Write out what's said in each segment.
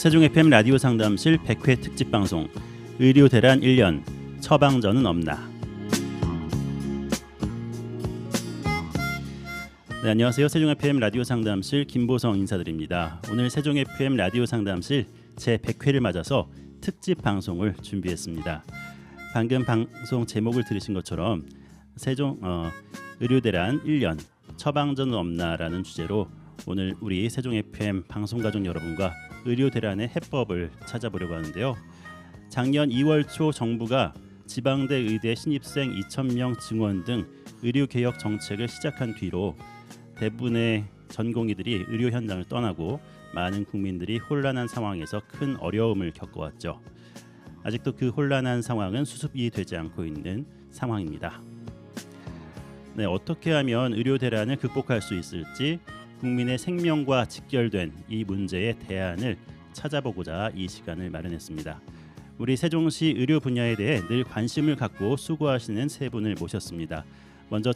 세종 FM 라디오 상담실 100회 특집 방송 의료 대란 1년 처방전은 없나. 네, 안녕하세요. 세종 FM 라디오 상담실 김보성 인사드립니다. 오늘 세종 FM 라디오 상담실 제 100회를 맞아서 특집 방송을 준비했습니다. 방금 방송 제목을 들으신 것처럼 세종 의료 대란 1년 처방전은 없나라는 주제로 오늘 우리 세종 FM 방송가족 여러분과 의료 대란의 해법을 찾아보려고 하는데요. 작년 2월 초 정부가 지방대 의대 신입생 2,000명 증원 등 의료개혁 정책을 시작한 뒤로 대부분의 전공의들이 의료 현장을 떠나고 많은 국민들이 혼란한 상황에서 큰 어려움을 겪어왔죠. 아직도 그 혼란한 상황은 수습이 되지 않고 있는 상황입니다. 네, 어떻게 하면 의료 대란을 극복할 수 있을지 국민의 생명과 직결된 이 문제의 대안을 찾아보고자 이 시간을 마련했습니다. 우리 세종시 의료 분야에 대해 늘 관심을 갖고 수고하시는 세 분을 모셨습니다. 먼저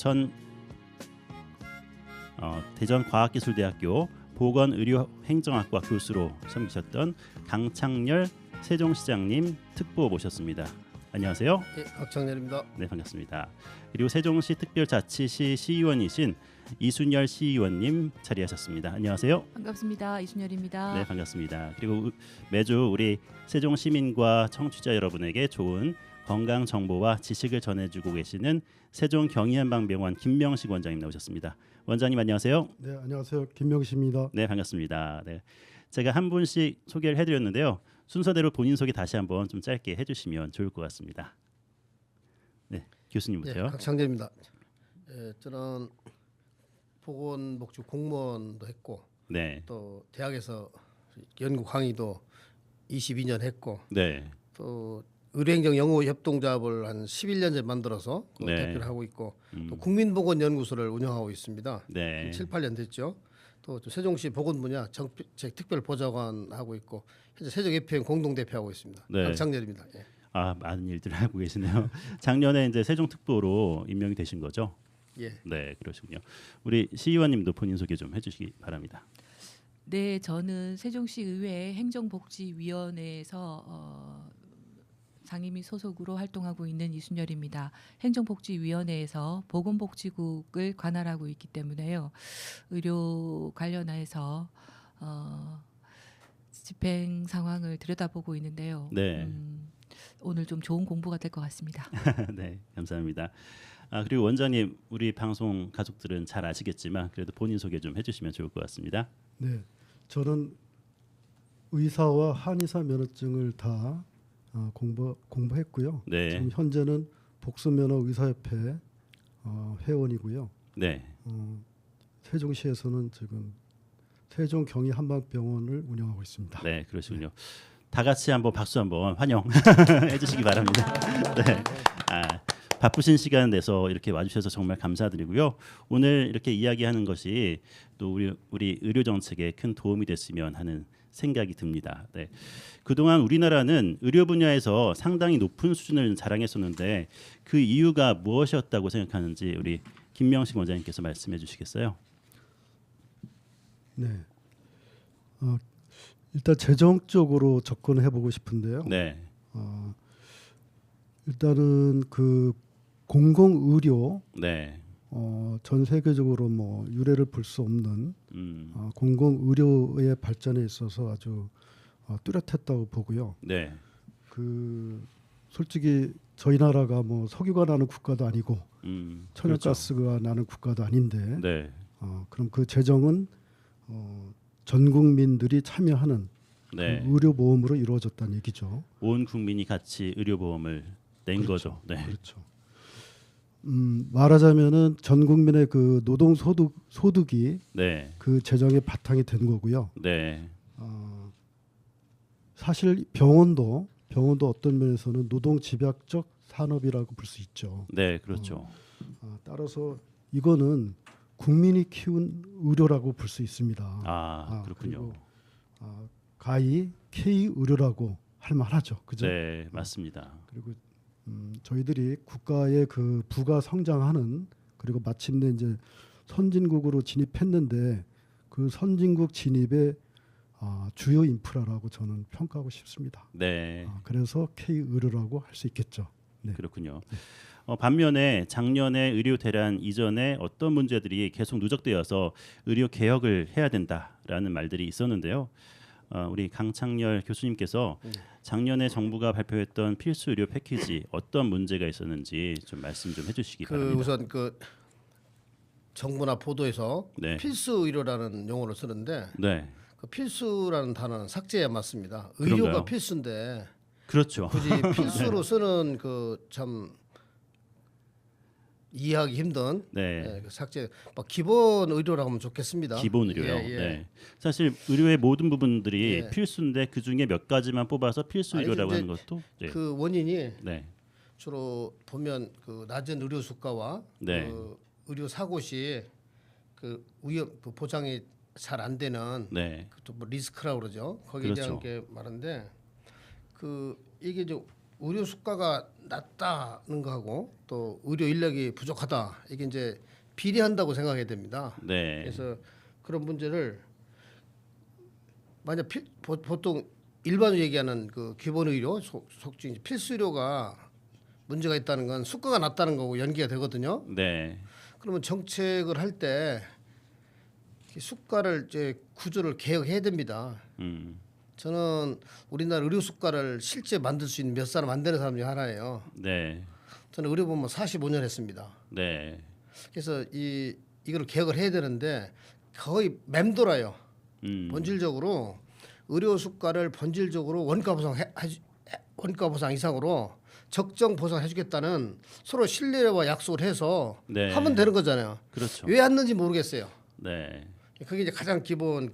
대전과학기술대학교 보건의료행정학과 교수로 섬기셨던 강창렬 세종시장님 특보 모셨습니다. 안녕하세요. 네, 강창렬입니다. 네, 반갑습니다. 그리고 세종시 특별자치시 시의원이신 이순열 시의원님 자리하셨습니다. 안녕하세요. 반갑습니다. 이순열입니다. 네, 반갑습니다. 그리고 매주 우리 세종 시민과 청취자 여러분에게 좋은 건강 정보와 지식을 전해주고 계시는 세종 경희한방병원 김명식 원장님 나오셨습니다. 원장님 안녕하세요. 네, 안녕하세요. 김명식입니다. 네, 반갑습니다. 네, 제가 한 분씩 소개를 해드렸는데요. 순서대로 본인 소개 다시 한번 좀 짧게 해주시면 좋을 것 같습니다. 네, 교수님부터요. 네, 강창렬입니다. 저는 보건복지 공무원도 했고, 네, 또 대학에서 연구 강의도 22년 했고, 네, 또 의료행정 연구 협동조합을 한 11년째 만들어서 네. 대표를 하고 있고, 또 국민보건연구소를 운영하고 있습니다. 네. 7, 8년 됐죠. 또 세종시 보건 분야 정책 특별보좌관 하고 있고, 현재 세종 FM 공동대표하고 있습니다. 네. 강창렬입니다. 예. 많은 일들을 하고 계시네요. 작년에 이제 세종특보로 임명이 되신 거죠? 예. 네, 그러시군요. 우리 시의원님도 본인 소개 좀 해주시기 바랍니다. 네, 저는 세종시 의회 행정복지위원회에서 상임위 소속으로 활동하고 있는 이순열입니다. 행정복지위원회에서 보건복지국을 관할하고 있기 때문에요. 의료 관련해서 집행 상황을 들여다보고 있는데요. 네. 오늘 좀 좋은 공부가 될 것 같습니다. 네, 감사합니다. 그리고 원장님, 우리 방송 가족들은 잘 아시겠지만 그래도 본인 소개 좀 해주시면 좋을 것 같습니다. 네, 저는 의사와 한의사 면허증을 다 공부했고요. 네. 지금 현재는 복수면허 의사협회 회원이고요. 네, 세종시에서는 지금 세종 경희 한방병원을 운영하고 있습니다. 네, 그러시군요. 다 같이 한번 박수 한번 환영해주시기 바랍니다. 네. 바쁘신 시간 내서 이렇게 와주셔서 정말 감사드리고요. 오늘 이렇게 이야기하는 것이 또 우리 의료 정책에 큰 도움이 됐으면 하는 생각이 듭니다. 네. 그동안 우리나라는 의료 분야에서 상당히 높은 수준을 자랑했었는데 그 이유가 무엇이었다고 생각하는지 우리 김명식 원장님께서 말씀해 주시겠어요? 네, 일단 재정적으로 접근해보고 싶은데요. 네, 일단은 그 공공의료 네, 전 세계적으로 뭐 유례를 볼 수 없는 공공의료의 발전에 있어서 아주 뚜렷했다고 보고요. 네, 그 솔직히 저희 나라가 뭐 석유가 나는 국가도 아니고 천연가스가 그렇죠. 나는 국가도 아닌데 네, 그럼 그 재정은 전 국민들이 참여하는 네. 그 의료보험으로 이루어졌다는 얘기죠. 온 국민이 같이 의료보험을 낸 그렇죠. 거죠. 네, 그렇죠. 말하자면은 전 국민의 그 노동 소득이 네, 그 재정의 바탕이 된 거고요. 네, 사실 병원도 어떤 면에서는 노동 집약적 산업이라고 볼 수 있죠. 네, 그렇죠. 따라서 이거는 국민이 키운 의료라고 볼 수 있습니다. 그렇군요. 그리고, 가히 K 의료라고 할 만하죠. 그죠? 네, 맞습니다. 그리고 저희들이 국가의 그 부가 성장하는 그리고 마침내 이제 선진국으로 진입했는데 그 선진국 진입에 주요 인프라라고 저는 평가하고 싶습니다. 네. 그래서 K 의료라고 할 수 있겠죠. 네. 그렇군요. 반면에 작년에 의료 대란 이전에 어떤 문제들이 계속 누적되어서 의료 개혁을 해야 된다라는 말들이 있었는데요. 우리 강창렬 교수님께서 작년에 정부가 발표했던 필수 의료 패키지 어떤 문제가 있었는지 좀 말씀 좀 해주시기 바랍니다. 우선 정부나 보도에서 네. 필수 의료라는 용어를 쓰는데 네, 그 필수라는 단어는 삭제해야 맞습니다. 의료가 그런가요? 필수인데 그렇죠. 굳이 필수로 쓰는 참 이해하기 힘든 네. 그 삭제. 기본 의료라고 하면 좋겠습니다. 기본 의료요. 예, 예. 네. 사실 의료의 모든 부분들이 예. 필수인데 그 중에 몇 가지만 뽑아서 필수 아니, 의료라고 이제 하는 것도 네. 그 원인이 네. 주로 보면 낮은 의료 수가와 네. 의료 사고 시 위험 보장이 잘 안 되는 네. 또 리스크라고 그러죠. 거기에 그렇죠. 대한 게 말인데 이게 이제 의료 수가가 낮다는 거하고 또 의료 인력이 부족하다 이게 이제 비례한다고 생각해야 됩니다. 네. 그래서 그런 문제를 만약 보통 일반으로 얘기하는 기본 의료 속칭 필수 의료가 문제가 있다는 건 수가가 낮다는 거고 연기가 되거든요. 네. 그러면 정책을 할 때 수가를 이제 구조를 개혁해야 됩니다. 저는 우리나라 의료 수가를 실제 만들 수 있는 몇 사람 안 되는 사람 중에 하나예요. 네. 저는 의료보험 45년 했습니다. 네. 그래서 이걸 개혁을 해야 되는데 거의 맴돌아요. 본질적으로 의료 수가를 본질적으로 원가 보상 이상으로 적정 보상해주겠다는 서로 신뢰와 약속을 해서 네. 하면 되는 거잖아요. 그렇죠. 왜 하는지 모르겠어요. 네. 그게 이제 가장 기본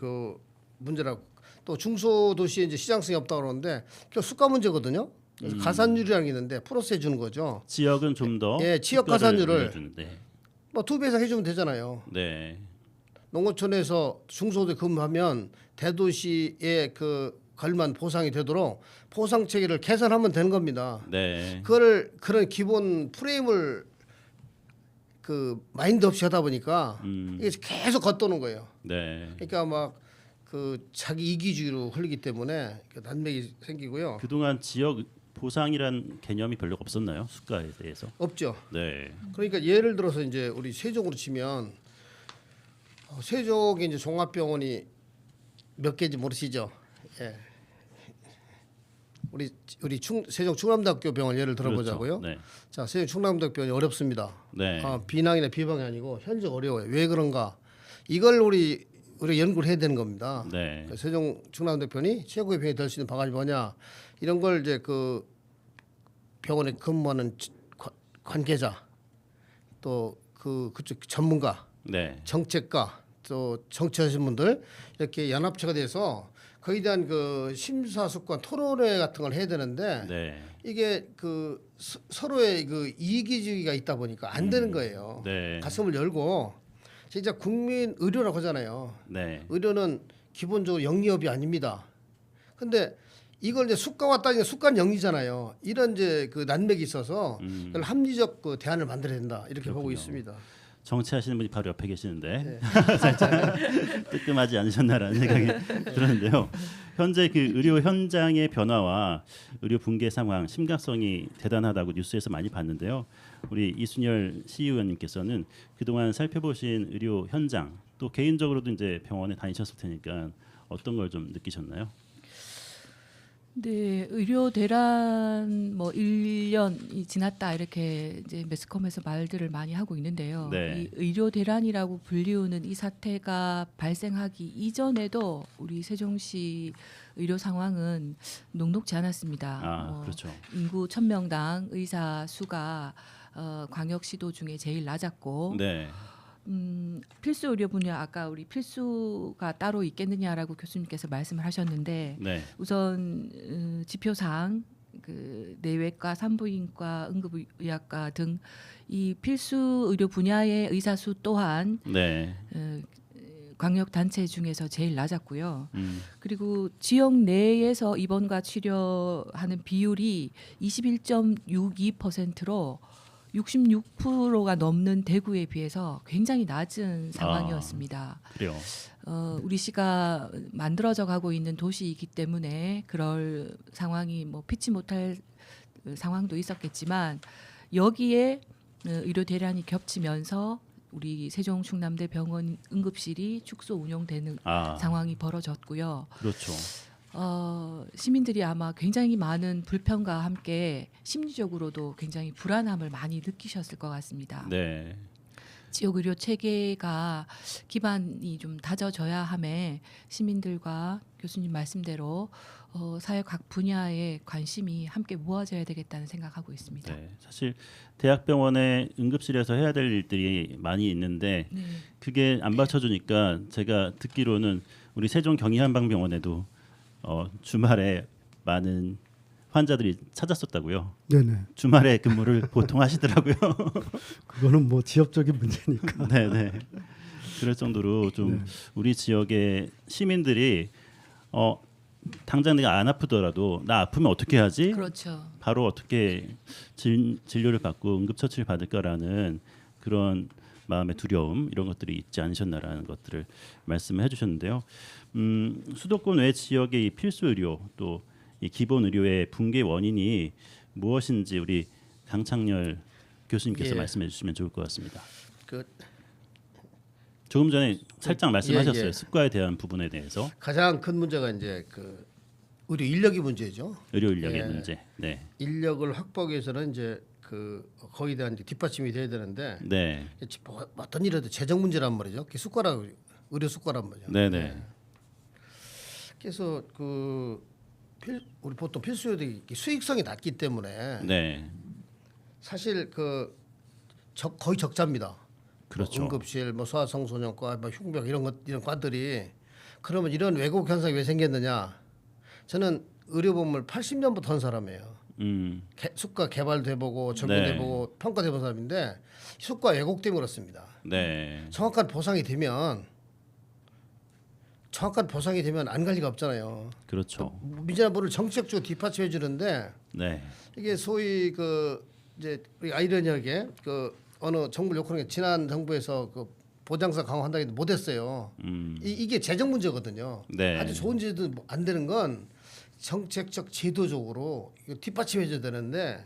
문제라고. 또 중소도시에 이제 시장성이 없다고 그러는데 그 수가 문제거든요. 그래서 가산율이라는 게 있는데 플러스 해주는 거죠. 지역은 좀 더 지역 가산율을 네. 2배 이상 해주면 되잖아요. 네. 농어촌에서 중소도에 근무하면 대도시에 걸만 보상이 되도록 보상 체계를 개선하면 되는 겁니다. 네. 그런 기본 프레임을 마인드 없이 하다 보니까 이게 계속 겉도는 거예요. 네. 그러니까 자기 이기주의로 흘리기 때문에 난맥이 생기고요. 그동안 지역 보상이란 개념이 별로 없었나요? 수가에 대해서? 없죠. 네. 그러니까 예를 들어서 이제 우리 세종으로 치면 세종에 이제 종합병원이 몇 개인지 모르시죠? 예. 우리 세종 충남대학교 병원 예를 들어보자고요. 그렇죠. 네. 자, 세종 충남대학교 병원이 어렵습니다. 네. 비낭이나 비방이 아니고 현재 어려워요. 왜 그런가? 이걸 우리 연구를 해야 되는 겁니다. 네. 세종 충남대병원이 최고의 병원이 될 수 있는 방안이 뭐냐? 이런 걸 이제 병원에 근무하는 관계자 또 그쪽 전문가, 네. 정책가 또 정치하시는 분들 이렇게 연합체가 돼서 거기에 대한 심사숙고한 토론회 같은 걸 해야 되는데 네. 이게 서로의 이기주의가 있다 보니까 안 되는 거예요. 네. 가슴을 열고 진짜 국민 의료라고 하잖아요. 네. 의료는 기본적으로 영리업이 아닙니다. 근데 이걸 이제 수가와 따지면 수가는 영리잖아요. 이런 이제 난맥이 있어서 그걸 합리적 대안을 만들어야 된다 이렇게 그렇군요. 보고 있습니다. 정치하시는 분이 바로 옆에 계시는데 네. 살짝 뜨끔하지 않으셨나라는 생각이 들었는데요. 현재 의료 현장의 변화와 의료 붕괴 상황 심각성이 대단하다고 뉴스에서 많이 봤는데요. 우리 이순열 시의원님께서는 그동안 살펴보신 의료 현장 또 개인적으로도 이제 병원에 다니셨을 테니까 어떤 걸 좀 느끼셨나요? 네, 의료 대란 1년이 지났다 이렇게 이제 매스컴에서 말들을 많이 하고 있는데요. 네. 이 의료 대란이라고 불리우는 이 사태가 발생하기 이전에도 우리 세종시 의료 상황은 녹록지 않았습니다. 그렇죠. 인구 1000명당 의사 수가 광역시도 중에 제일 낮았고 네. 필수 의료 분야 아까 우리 필수가 따로 있겠느냐라고 교수님께서 말씀을 하셨는데 네. 우선 지표상 내외과, 산부인과, 응급의학과 등 이 필수 의료 분야의 의사 수 또한 네. 광역 단체 중에서 제일 낮았고요. 그리고 지역 내에서 입원과 치료하는 비율이 21.62%로 66%가 넘는 대구에 비해서 굉장히 낮은 상황이었습니다. 그래요. 우리 시가 만들어져 가고 있는 도시이기 때문에 그럴 상황이 뭐 피치 못할 상황도 있었겠지만 여기에 의료 대란이 겹치면서 우리 세종 충남대 병원 응급실이 축소 운영되는 상황이 벌어졌고요. 그렇죠. 시민들이 아마 굉장히 많은 불편과 함께 심리적으로도 굉장히 불안함을 많이 느끼셨을 것 같습니다. 네. 지역 의료 체계가 기반이 좀 다져져야 함에 시민들과 교수님 말씀대로 사회 각 분야의 관심이 함께 모아져야 되겠다는 생각하고 있습니다. 네. 사실 대학병원의 응급실에서 해야 될 일들이 많이 있는데 네. 그게 안 받쳐주니까 제가 듣기로는 우리 세종 경희한방병원에도 주말에 많은 환자들이 찾았었다고요. 네네. 주말에 근무를 보통 하시더라고요. 그거는 뭐 지역적인 문제니까. 네네. 그럴 정도로 좀 우리 지역의 시민들이 당장 내가 안 아프더라도 나 아프면 어떻게 하지? 그렇죠. 바로 어떻게 진료를 받고 응급처치를 받을까라는 그런 마음의 두려움 이런 것들이 있지 않으셨나라는 것들을 말씀을 해주셨는데요. 수도권 외 지역의 이 필수 의료 또 이 기본 의료의 붕괴 원인이 무엇인지 우리 강창렬 교수님께서 말씀해 주시면 좋을 것 같습니다. 조금 전에 살짝 말씀하셨어요. 습과에 대한 부분에 대해서. 가장 큰 문제가 이제 그 의료 인력이 문제죠. 의료 인력의 문제. 네. 인력을 확보하기 위해서는 이제 거기에 대한 이제 뒷받침이 돼야 되는데 네. 어떤 일에도 재정 문제란 말이죠. 숟가락 의료 숟가락 말이죠. 네네. 그래서 우리 보통 필수의료들이 수익성이 낮기 때문에 네. 사실 거의 적자입니다. 그렇죠. 뭐 응급실, 뭐 소아청소년과, 뭐 흉병 이런 과들이 그러면 이런 왜곡 현상이 왜 생겼느냐? 저는 의료보험을 80년부터 한 사람이에요. 수가 개발돼보고 적용돼보고 평가돼본 사람인데 수가 왜곡 때문에 그렇습니다. 네. 정확한 보상이 되면 안 갈 리가 없잖아요. 그렇죠. 민자보를 정책적으로 뒷받침해 주는데 네. 이게 소위 이제 우리 아이러니하게 어느 정부를 욕하는 게 지난 정부에서 보장사 강화한다고 해도 못했어요. 이게 재정 문제거든요. 네. 아주 좋은 제도 안 되는 건 정책적 제도적으로 이거 뒷받침해줘야 되는데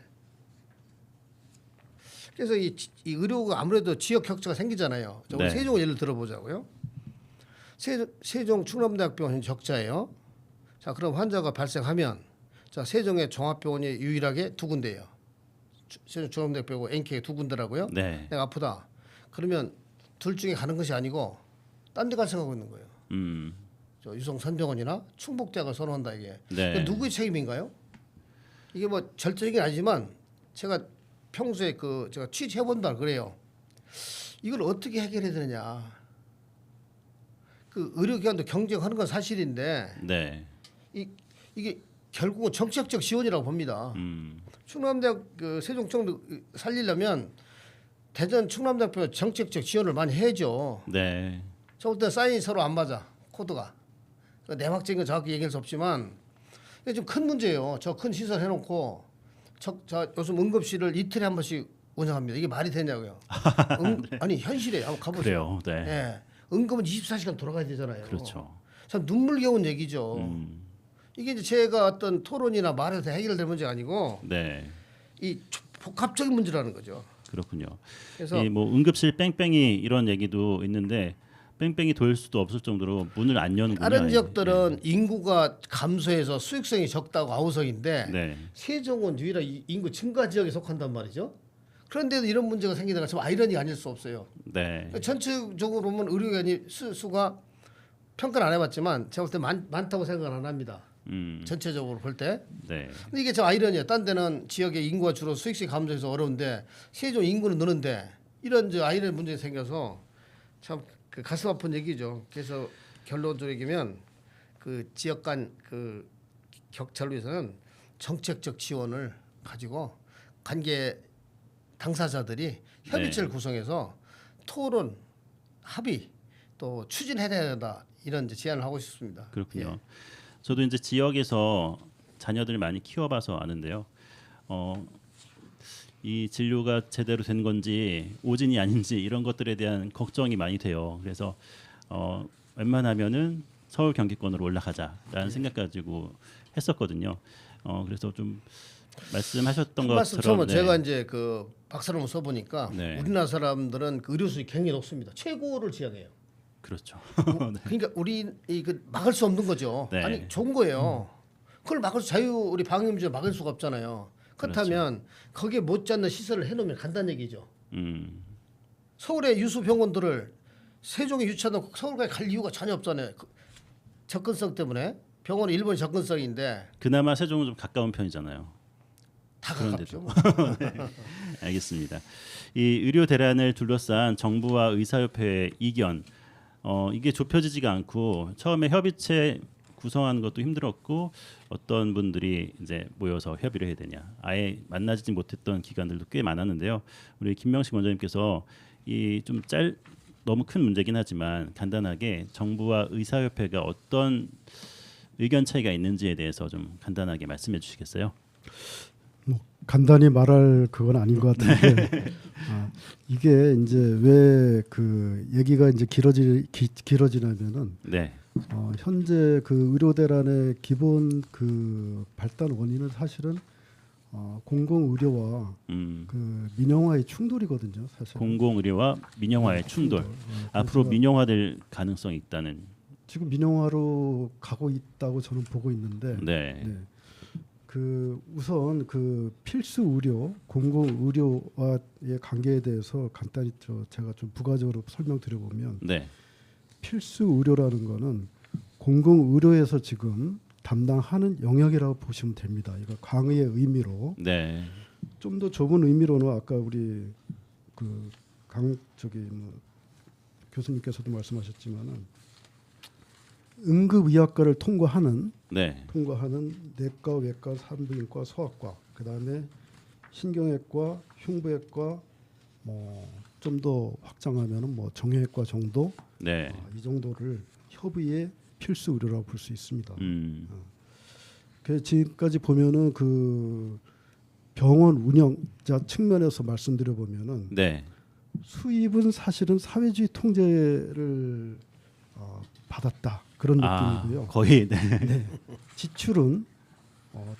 그래서 이 의료가 아무래도 지역 격차가 생기잖아요. 우리 세종을 예를 들어보자고요. 세종 충남대학병원 적자예요. 자, 그럼 환자가 발생하면 자 세종의 종합병원이 유일하게 두 군데예요. 세종 충남대학병원 NK 두 군데라고요. 네. 내가 아프다. 그러면 둘 중에 가는 것이 아니고 딴 데 갈 생각하고 있는 거예요. 유성선병원이나 충북대학을 선호한다 이게. 네. 누구의 책임인가요? 이게 뭐 절대적인 아니지만 제가 평소에 제가 취재해본다 그래요. 이걸 어떻게 해결해야 되느냐. 의료기관도 경쟁하는 건 사실인데 네. 이게 결국은 정책적 지원이라고 봅니다. 충남대학 세종청도 살리려면 대전 충남대학교 정책적 지원을 많이 해야죠. 네. 저부터 사인이 서로 안 맞아 코드가. 내막적인 건 정확히 얘기할 수 없지만 이게 좀 큰 문제예요. 저 큰 시설 해놓고 요즘 응급실을 이틀에 한 번씩 운영합니다. 이게 말이 되냐고요. 네. 아니 현실에 한번 가보세요. 그래요. 네. 네. 응급은 24시간 돌아가야 되잖아요. 그렇죠. 참 눈물겨운 얘기죠. 이게 이제 제가 어떤 토론이나 말에서 해결될 문제가 아니고 네. 이 복합적인 문제라는 거죠. 그렇군요. 그래서 이 뭐 응급실 뺑뺑이 이런 얘기도 있는데 뺑뺑이 돌 수도 없을 정도로 문을 안 여는군요. 다른 지역들은 인구가 감소해서 수익성이 적다고 아우성인데 네. 세종은 유일한 인구 증가 지역에 속한단 말이죠. 그런데도 이런 문제가 생기다가 참 아이러니가 아닐 수 없어요. 네. 전체적으로 보면 의료기관이 수가 평가를 안 해봤지만 제가 볼 때 많다고 생각을 안 합니다. 전체적으로 볼 때. 네. 근데 이게 참 아이러니예요. 딴 데는 지역의 인구가 주로 수익성이 감소해서 어려운데 세종 인구는 느는데 이런 아이러니 문제가 생겨서 참 가슴 아픈 얘기죠. 그래서 결론적으로 얘기하면 지역 간 격차를 위해서는 정책적 지원을 가지고 관계 당사자들이 협의체를 구성해서 토론, 합의 또 추진해야 된다 이런 이제 제안을 하고 싶습니다. 그렇군요. 예. 저도 이제 지역에서 자녀들 많이 키워봐서 아는데요. 이 진료가 제대로 된 건지 오진이 아닌지 이런 것들에 대한 걱정이 많이 돼요. 그래서 웬만하면은 서울 경기권으로 올라가자라는 생각 가지고 했었거든요. 그래서 좀 말씀하셨던 것처럼 말씀처럼 제가 이제 그 박사論써보니까 네. 우리나라 사람들은 그 의료 수준이 굉장히 높습니다. 최고를 지향해요. 그렇죠. 그러니까 우리 이그 막을 수 없는 거죠. 네. 아니 좋은 거예요. 그걸 막을 수 자유 우리 방역민주 막을 수가 없잖아요. 그렇다면 거기에 못지않는 시설을 해놓으면 간다는 얘기죠. 서울의 유수 병원들을 세종에 유치하던 서울까지 갈 이유가 전혀 없잖아요. 접근성 때문에 병원은 일본이 접근성인데 그나마 세종은 좀 가까운 편이잖아요. 다 가깝죠. 뭐. 네, 알겠습니다. 이 의료 대란을 둘러싼 정부와 의사협회의 이견 이게 좁혀지지가 않고 처음에 협의체 구성하는 것도 힘들었고 어떤 분들이 이제 모여서 협의를 해야 되냐 아예 만나지 못했던 기관들도 꽤 많았는데요. 우리 김명식 원장님께서 이 좀 너무 큰 문제긴 하지만 간단하게 정부와 의사협회가 어떤 의견 차이가 있는지에 대해서 좀 간단하게 말씀해 주시겠어요? 뭐 간단히 말할 그건 아닌 것 같은데 이게 이제 왜 그 얘기가 이제 길어지냐면은 네. 현재 그 의료 대란의 기본 그 발단 원인은 사실은 공공 의료와 그 민영화의 충돌이거든요. 사실 공공 의료와 민영화의 충돌. 앞으로 민영화될 가능성이 있다는. 지금 민영화로 가고 있다고 저는 보고 있는데. 네. 네. 그 우선 그 필수 의료, 공공 의료와의 관계에 대해서 간단히 제가 좀 부가적으로 설명드려 보면 네. 필수 의료라는 거는 공공 의료에서 지금 담당하는 영역이라고 보시면 됩니다. 이거 광의의 의미로 네. 좀 더 좁은 의미로는 아까 우리 그 교수님께서도 말씀하셨지만은 응급의학과를 통과하는 내과, 외과, 산부인과, 소아과, 그다음에 신경외과, 흉부외과, 뭐 좀 더 확장하면은 뭐 정형외과 정도, 네. 이 정도를 협의의 필수 의료라고 볼 수 있습니다. 그 지금까지 보면은 그 병원 운영자 측면에서 말씀드려 보면은 네. 수입은 사실은 사회주의 통제를 받았다 그런 느낌이고요. 거의 네. 네. 지출은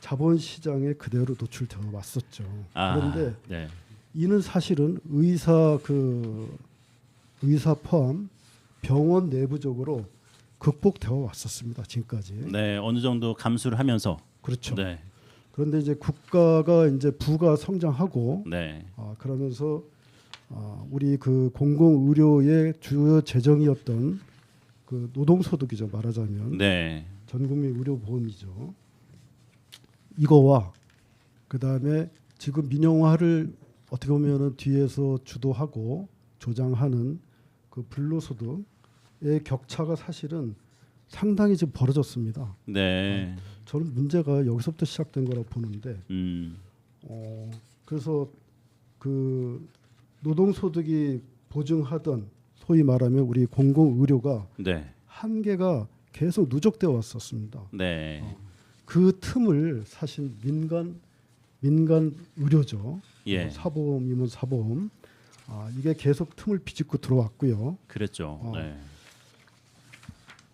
자본시장에 그대로 노출되어 왔었죠. 그런데 네. 이는 사실은 의사 포함 병원 내부적으로 극복되어 왔었습니다. 지금까지. 네, 어느 정도 감수를 하면서. 그렇죠. 네. 그런데 이제 국가가 이제 부가 성장하고 네. 그러면서 우리 그 공공 의료의 주요 재정이었던 그 노동소득이죠 말하자면 네. 전국민 의료보험이죠. 이거와 그 다음에 지금 민영화를 어떻게 보면은 뒤에서 주도하고 조장하는 그 불로소득의 격차가 사실은 상당히 지금 벌어졌습니다. 네. 저는 문제가 여기서부터 시작된 거라고 보는데, 그래서 그 노동소득이 보증하던 소위 말하면 우리 공공의료가 네. 한계가 계속 누적되어 왔었습니다. 네. 그 틈을 사실 민간 의료죠. 예. 사보험이면 사보험. 이게 계속 틈을 비집고 들어왔고요. 그랬죠. 네.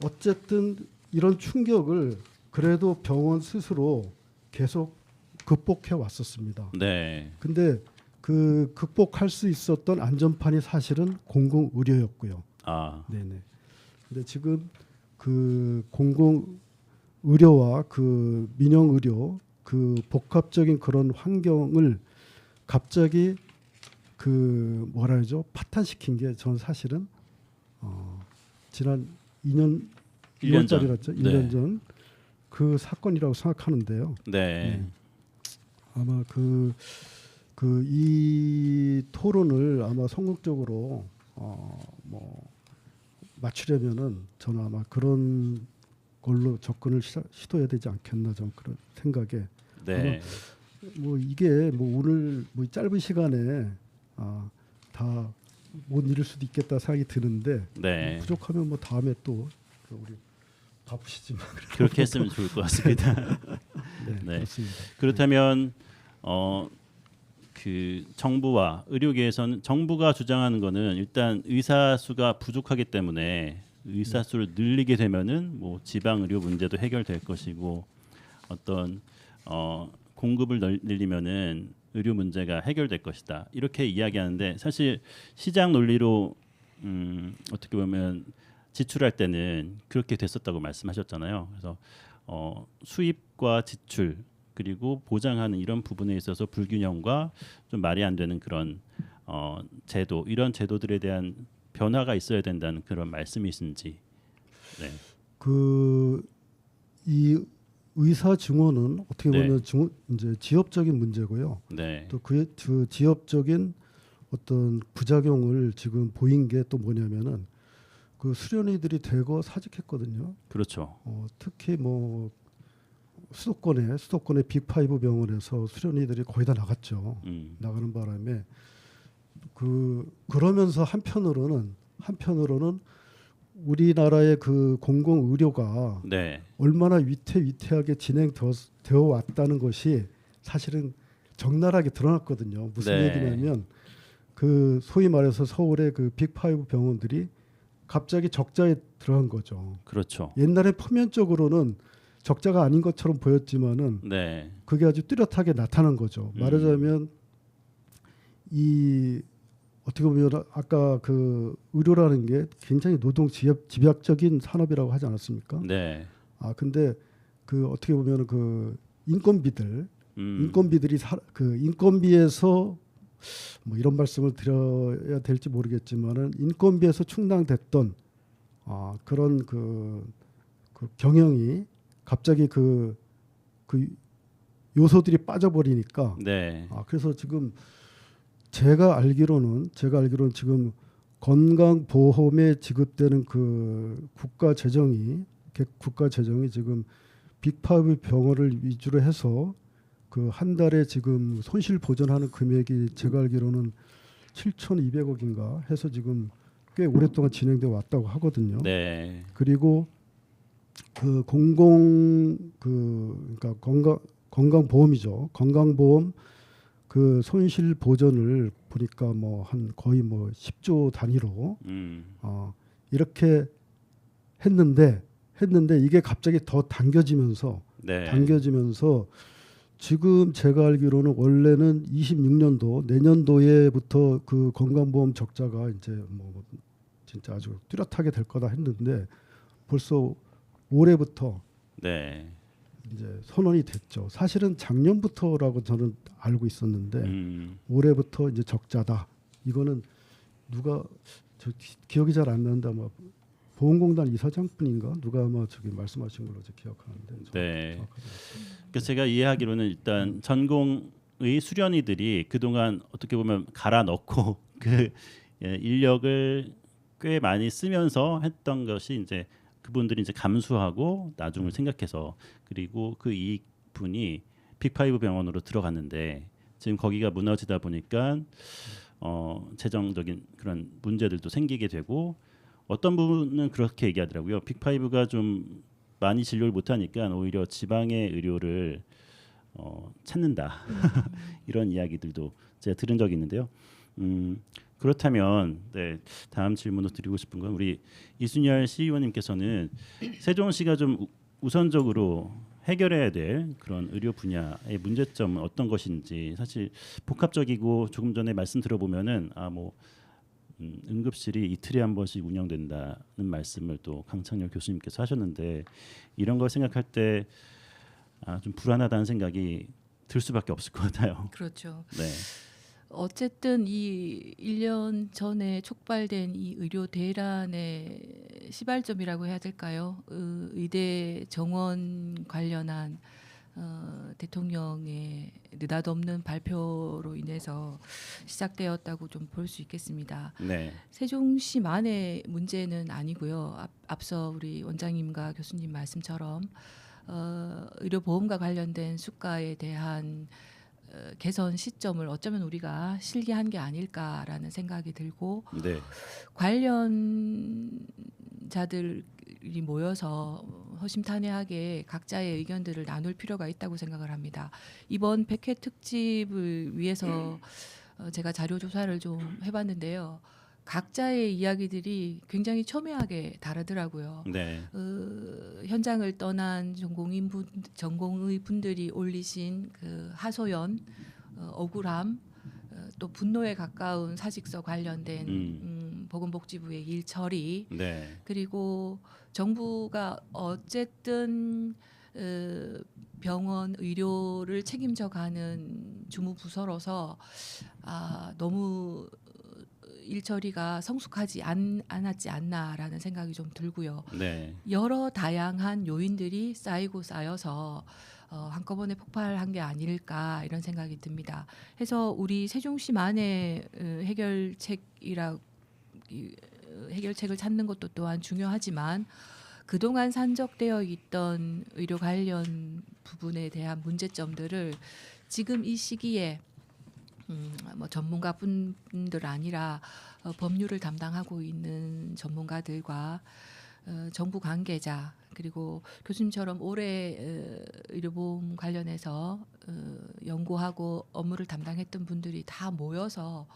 어쨌든 이런 충격을 그래도 병원 스스로 계속 극복해 왔었습니다. 네. 근데 그 극복할 수 있었던 안전판이 사실은 공공 의료였고요. 네네. 근데 지금 그 공공 의료와 그 민영 의료 그 복합적인 그런 환경을 갑자기 그 뭐라 그러죠? 파탄시킨 게 저는 사실은 지난 1년 전이었죠. 1년 전 그 사건이라고 생각하는데요. 네. 아마 이 토론을 아마 성공적으로 뭐 맞추려면은 저는 아마 그런 걸로 접근을 시도해야 되지 않겠나 좀 그런 생각에. 네. 뭐 이게 뭐 오늘 뭐 짧은 시간에 다 못 이룰 수도 있겠다 생각이 드는데 네. 부족하면 뭐 다음에 또 우리 바쁘시지만 그렇게 했으면 좋을 것 같습니다. 네, 네. 그렇습니다. 그렇다면 그 정부와 의료계에서는 정부가 주장하는 거는 일단 의사 수가 부족하기 때문에 의사 수를 늘리게 되면은 뭐 지방 의료 문제도 해결될 것이고 어떤 공급을 늘리면은 의료 문제가 해결될 것이다. 이렇게 이야기하는데 사실 시장 논리로 어떻게 보면 지출할 때는 그렇게 됐었다고 말씀하셨잖아요. 그래서 수입과 지출 그리고 보장하는 이런 부분에 있어서 불균형과 좀 말이 안 되는 그런 제도 이런 제도들에 대한 변화가 있어야 된다는 그런 말씀이신지. 네. 이 의사 증원은 어떻게 보면 이제 지역적인 문제고요. 네. 또 그 지역적인 어떤 부작용을 지금 보인 게 또 뭐냐면은 그 수련의들이 대거 사직했거든요. 그렇죠. 특히 뭐 수도권의 빅5 병원에서 수련의들이 거의 다 나갔죠. 나가는 바람에 그러면서 한편으로는 우리나라의 그 공공 의료가 네. 얼마나 위태위태하게 진행되어 왔다는 것이 사실은 적나라하게 드러났거든요. 무슨 네. 얘기냐면 그 소위 말해서 서울의 그 빅5 병원들이 갑자기 적자에 들어간 거죠. 그렇죠. 옛날에 표면적으로는 적자가 아닌 것처럼 보였지만은 네. 그게 아주 뚜렷하게 나타난 거죠. 말하자면 이 어떻게 보면 아까 그 의료라는 게 굉장히 노동 집약적인 산업이라고 하지 않았습니까? 네. 근데 그 어떻게 보면 그 인건비들이 그 인건비에서 뭐 이런 말씀을 드려야 될지 모르겠지만은 인건비에서 충당됐던 그런 그 경영이 갑자기 그 요소들이 빠져버리니까 네. 그래서 지금 제가 알기로는 지금 건강보험에 지급되는 그 국가 재정이 지금 빅5 병원을 위주로 해서 그 한 달에 지금 손실 보전하는 금액이 제가 알기로는 7,200억인가 해서 지금 꽤 오랫동안 진행돼 왔다고 하거든요. 네. 그리고 그 그러니까 건강보험이죠. 건강보험 그 손실 보전을 보니까 뭐 한 거의 뭐 10조 단위로 이렇게 했는데 이게 갑자기 더 당겨지면서 지금 제가 알기로는 원래는 26년도 내년도에부터 그 건강보험 적자가 이제 뭐 진짜 아주 뚜렷하게 될 거다 했는데 벌써 올해부터 이제 선언이 됐죠. 사실은 작년부터라고 저는 알고 있었는데 올해부터 이제 적자다. 이거는 누가 기억이 잘 안 난다. 뭐 보험공단 이사장뿐인가 누가 아마 저기 말씀하신 걸로 제 기억하는데. 네. 그래서 제가 이해하기로는 일단 전공의 수련의들이 그동안 어떻게 보면 갈아 넣고 그 인력을 꽤 많이 쓰면서 했던 것이 이제 그분들이 이제 감수하고 나중을 생각해서 그리고 그 이익분이 빅5 병원으로 들어갔는데 지금 거기가 무너지다 보니까 재정적인 그런 문제들도 생기게 되고 어떤 분은 그렇게 얘기하더라고요. 빅5가 좀 많이 진료를 못하니까 오히려 지방의 의료를 찾는다 이런 이야기들도 제가 들은 적이 있는데요. 그렇다면 다음 질문을 드리고 싶은 건 우리 이순열 시의원님께서는 세종시가 좀 우선적으로 해결해야 될 그런 의료 분야의 문제점은 어떤 것인지 사실 복합적이고 조금 전에 말씀 들어보면은 응급실이 이틀에 한 번씩 운영된다는 말씀을 또 강창렬 교수님께서 하셨는데 이런 걸 생각할 때 좀 불안하다는 생각이 들 수밖에 없을 것 같아요. 그렇죠. 네. 어쨌든 이 1년 전에 촉발된 이 의료 대란의 시발점이라고 해야 될까요? 의대 정원 관련한 대통령의 느닷없는 발표로 인해서 시작되었다고 좀 볼 수 있겠습니다. 네. 세종시만의 문제는 아니고요. 앞서 우리 원장님과 교수님 말씀처럼 의료보험과 관련된 수가에 대한 개선 시점을 어쩌면 우리가 실기한 게 아닐까라는 생각이 들고 관련자들이 모여서 허심탄회하게 각자의 의견들을 나눌 필요가 있다고 생각을 합니다. 이번 100회 특집을 위해서 제가 자료 조사를 좀 해봤는데요. 각자의 이야기들이 굉장히 첨예하게 다르더라고요. 네. 현장을 떠난 전공의 분들이 올리신 그 하소연, 억울함, 또 분노에 가까운 사직서 관련된 보건복지부의 일 처리, 네. 그리고 정부가 어쨌든 병원 의료를 책임져가는 주무부서로서 너무 일처리가 성숙하지 않았지 않나라는 생각이 좀 들고요. 네. 여러 다양한 요인들이 쌓이고 쌓여서 한꺼번에 폭발한 게 아닐까 이런 생각이 듭니다. 해서 우리 세종시만의 해결책을 찾는 것도 또한 중요하지만 그동안 산적되어 있던 의료 관련 부분에 대한 문제점들을 지금 이 시기에 뭐 전문가분들 아니라 법률을 담당하고 있는 전문가들과 정부 관계자 그리고 교수님처럼 오래 의료보험 관련해서 연구하고 업무를 담당했던 분들이 다 모여서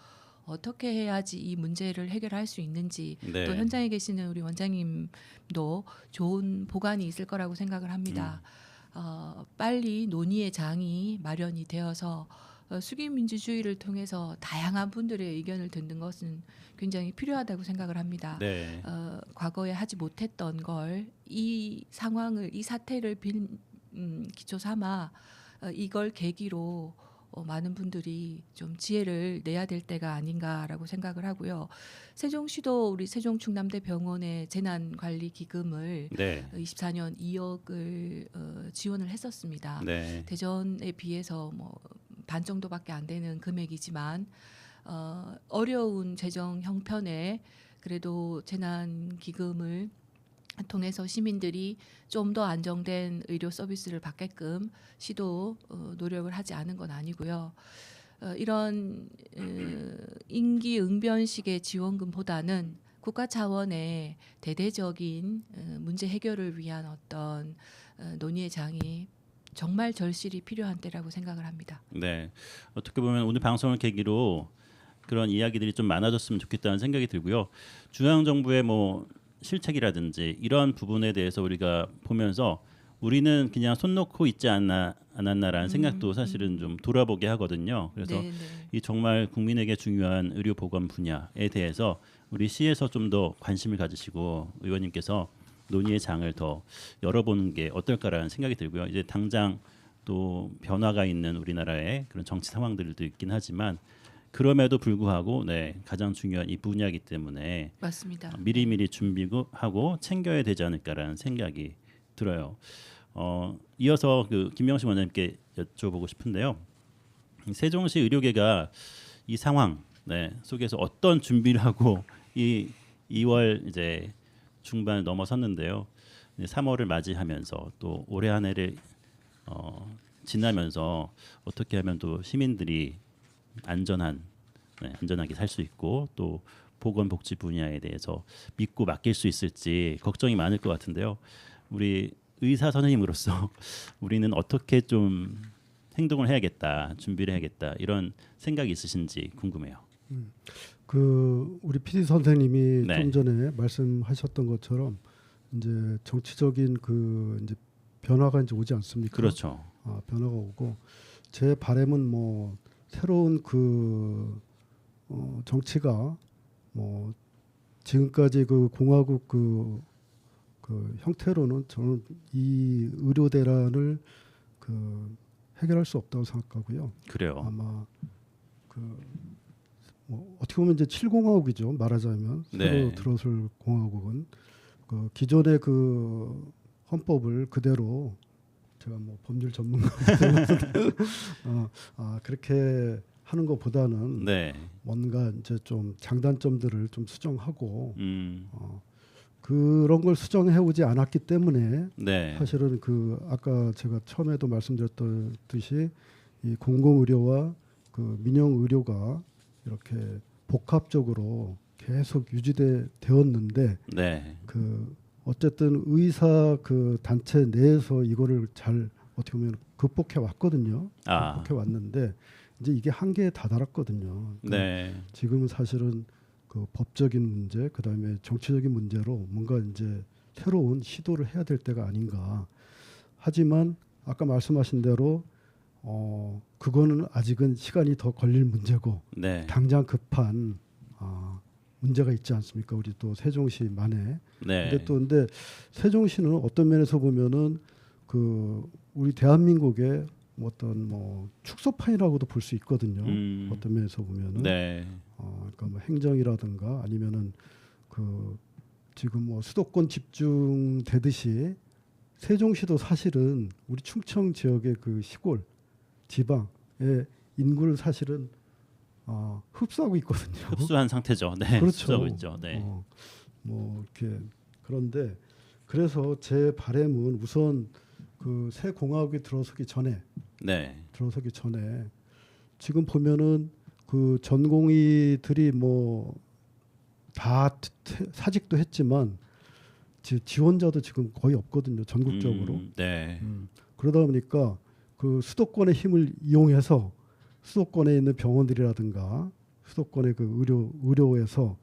어떻게 해야지 이 문제를 해결할 수 있는지 네. 또 현장에 계시는 우리 원장님도 좋은 보관이 있을 거라고 생각을 합니다. 빨리 논의의 장이 마련이 되어서 수기민주주의를 통해서 다양한 분들의 의견을 듣는 것은 굉장히 필요하다고 생각을 합니다. 네. 과거에 하지 못했던 걸 이 상황을 이 사태를 기초 삼아 이걸 계기로 많은 분들이 좀 지혜를 내야 될 때가 아닌가라고 생각을 하고요. 세종시도 우리 세종충남대병원의 재난관리기금을 네. 24년 2억을 지원을 했었습니다. 네. 대전에 비해서 뭐 반 정도밖에 안 되는 금액이지만 어려운 재정 형편에 그래도 재난기금을 통해서 시민들이 좀 더 안정된 의료 서비스를 받게끔 시도 노력을 하지 않은 건 아니고요. 이런 임기응변식의 지원금보다는 국가 차원의 대대적인 문제 해결을 위한 어떤 논의의 장이 정말 절실히 필요한 때라고 생각을 합니다. 네. 어떻게 보면 오늘 방송을 계기로 그런 이야기들이 좀 많아졌으면 좋겠다는 생각이 들고요. 중앙 정부의 뭐 실책이라든지 이런 부분에 대해서 우리가 보면서 우리는 그냥 손 놓고 있지 않았나라는 생각도 사실은 좀 돌아보게 하거든요. 그래서 이 정말 국민에게 중요한 의료 보건 분야에 대해서 우리 시에서 좀 더 관심을 가지시고 의원님께서 논의의 장을 더 열어보는 게 어떨까라는 생각이 들고요. 이제 당장 또 변화가 있는 우리나라의 그런 정치 상황들도 있긴 하지만 그럼에도 불구하고 가장 중요한 이 분야이기 때문에 맞습니다. 미리미리 준비하고 챙겨야 되지 않을까라는 생각이 들어요. 이어서 그 김명식 원장님께 여쭤보고 싶은데요. 세종시 의료계가 이 상황 속에서 어떤 준비를 하고 이 2월 이제 중반을 넘어섰는데요. 3월을 맞이하면서 또 올해 한 해를 지나면서 어떻게 하면 또 시민들이 안전하게 살 수 있고 또 보건복지 분야에 대해서 믿고 맡길 수 있을지 걱정이 많을 것 같은데요. 우리 의사 선생님으로서 우리는 어떻게 좀 행동을 해야겠다, 준비를 해야겠다 이런 생각이 있으신지 궁금해요. 그 우리 PD 선생님이 네. 좀 전에 말씀하셨던 것처럼 이제 정치적인 그 이제 변화가 이제 오지 않습니까? 그렇죠. 변화가 오고 제 바람은 뭐 새로운 그 정치가 뭐 지금까지 그 공화국 그 형태로는 저는 이 의료 대란을 그 해결할 수 없다고 생각하고요. 그래요. 아마 뭐 어떻게 보면 이제 7공화국이죠. 말하자면 새로 들어설 공화국은 그 기존의 그 헌법을 그대로 제가 뭐 법률 전문가이기 때문에 그렇게 하는 것보다는 뭔가 이제 좀 장단점들을 좀 수정하고 그런 걸 수정해 오지 않았기 때문에 사실은 그 아까 제가 처음에도 말씀드렸듯이 이 공공의료와 그 민영의료가 이렇게 복합적으로 계속 유지되었는데 그 어쨌든 의사 그 단체 내에서 이거를 잘 어떻게 보면 극복해 왔거든요. 극복해 왔는데 이제 이게 한계에 다다랐거든요. 그러니까 네. 지금은 사실은 그 법적인 문제, 그다음에 정치적인 문제로 뭔가 이제 새로운 시도를 해야 될 때가 아닌가. 하지만 아까 말씀하신 대로 그거는 아직은 시간이 더 걸릴 문제고 네. 당장 급한 문제가 있지 않습니까? 우리 또 세종시만에. 네. 근데 세종시는 어떤 면에서 보면은 그 우리 대한민국의 어떤 뭐 축소판이라고도 볼 수 있거든요. 어떤 면에서 보면은 네. 그러니까 뭐 행정이라든가 아니면은 그 지금 뭐 수도권 집중되듯이 세종시도 사실은 우리 충청 지역의 그 시골 지방의 인구를 사실은 흡수하고 있거든요. 흡수한 상태죠. 네. 그렇죠. 흡수하고 있죠. 네. 뭐 이렇게 그런데 그래서 제 바람은 우선 그 새 공화국이 들어서기 전에 지금 보면은 그 전공의들이 뭐 다 사직도 했지만 지원자도 지금 거의 없거든요. 전국적으로. 네. 그러다 보니까 그 수도권의 힘을 이용해서 수도권에 있는 병원들이라든가 수도권의 그 의료에서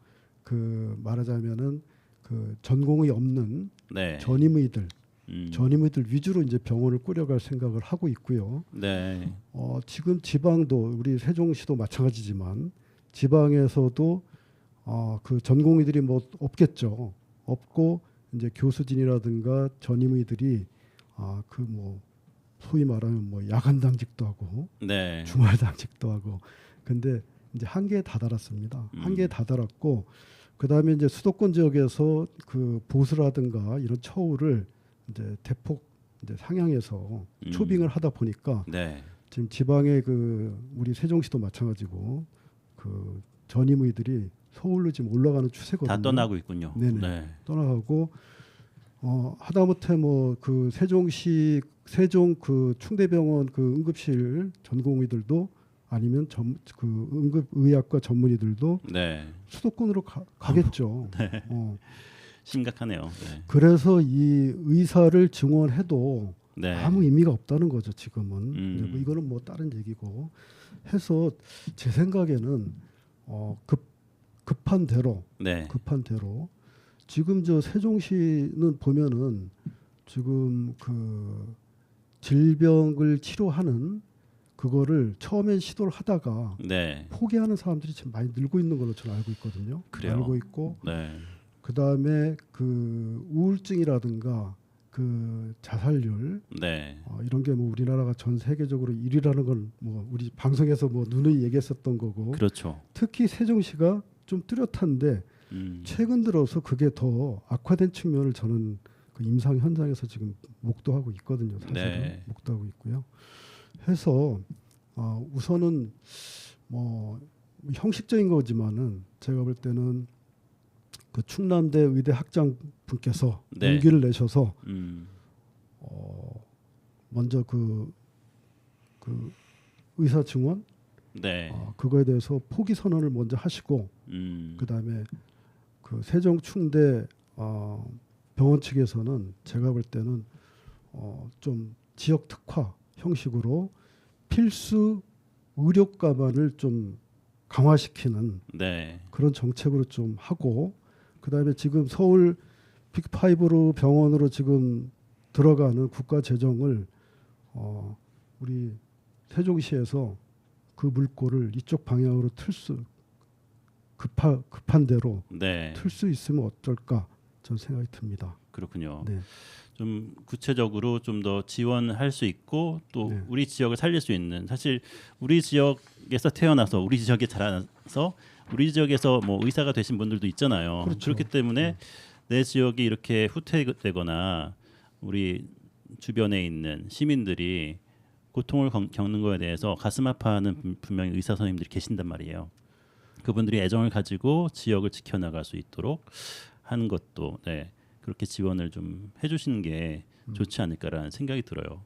그 말하자면은 그 전공의 없는 네. 전임의들 위주로 이제 병원을 꾸려갈 생각을 하고 있고요. 네. 지금 지방도 우리 세종시도 마찬가지지만 지방에서도 그 전공의들이 뭐 없겠죠. 없고 이제 교수진이라든가 전임의들이 그 뭐 소위 말하면 뭐 야간 당직도 하고 네. 주말 당직도 하고 근데 이제 한계에 다다랐습니다. 한계에 다다랐고 그다음에 이제 수도권 지역에서 그 보수라든가 이런 처우를 이제 대폭 이제 상향해서 초빙을 하다 보니까 네. 지금 지방의 그 우리 세종시도 마찬가지고 그 전임의들이 서울로 지금 올라가는 추세거든요. 다 떠나고 있군요. 네네. 네. 떠나가고 하다못해 뭐 그 세종시 세종 그 충대병원 그 응급실 전공의들도 아니면 그 응급의학과 전문의들도 네. 수도권으로 가겠죠. 네. 심각하네요. 네. 그래서 이 의사를 증원해도 네. 아무 의미가 없다는 거죠. 지금은 이제 뭐 이거는 뭐 다른 얘기고 해서 제 생각에는 급한 대로 네. 지금 저 세종시는 보면은 지금 그 질병을 치료하는 그거를 처음엔 시도를 하다가 네. 포기하는 사람들이 지금 많이 늘고 있는 걸로 저는 알고 있거든요. 그래요? 알고 있고 네. 그다음에 그 우울증이라든가 그 자살률 네. 이런 게 뭐 우리나라가 전 세계적으로 1위라는 건 뭐 우리 방송에서 뭐 누누이 얘기했었던 거고 그렇죠. 특히 세종시가 좀 뚜렷한데 최근 들어서 그게 더 악화된 측면을 저는 그 임상 현장에서 지금 목도하고 있거든요. 사실은 네. 목도하고 있고요. 해서 우선은 뭐 형식적인 거지만은 제가 볼 때는 그 충남대 의대 학장 분께서 네. 용기를 내셔서 먼저 그 의사 증원 네. 그거에 대해서 포기 선언을 먼저 하시고 그다음에 그 세종 충대 병원 측에서는 제가 볼 때는 좀 지역 특화 형식으로 필수 의료과만을 좀 강화시키는 네. 그런 정책으로 좀 하고 그다음에 지금 서울 빅5로 병원으로 지금 들어가는 국가 재정을 우리 세종시에서 그 물꼬를 이쪽 방향으로 급한 대로 네. 틀 수 있으면 어떨까 저는 생각이 듭니다. 그렇군요. 네. 좀 구체적으로 좀 더 지원할 수 있고 또 네. 우리 지역을 살릴 수 있는 사실 우리 지역에서 태어나서 우리 지역에 자라서 우리 지역에서 뭐 의사가 되신 분들도 있잖아요. 그렇죠. 그렇기 때문에 내 지역이 이렇게 후퇴되거나 우리 주변에 있는 시민들이 고통을 겪는 거에 대해서 가슴 아파하는 분명히 의사 선생님들이 계신단 말이에요. 그분들이 애정을 가지고 지역을 지켜나갈 수 있도록 하는 것도 네, 그렇게 지원을 좀 해주시는 게 좋지 않을까라는 생각이 들어요.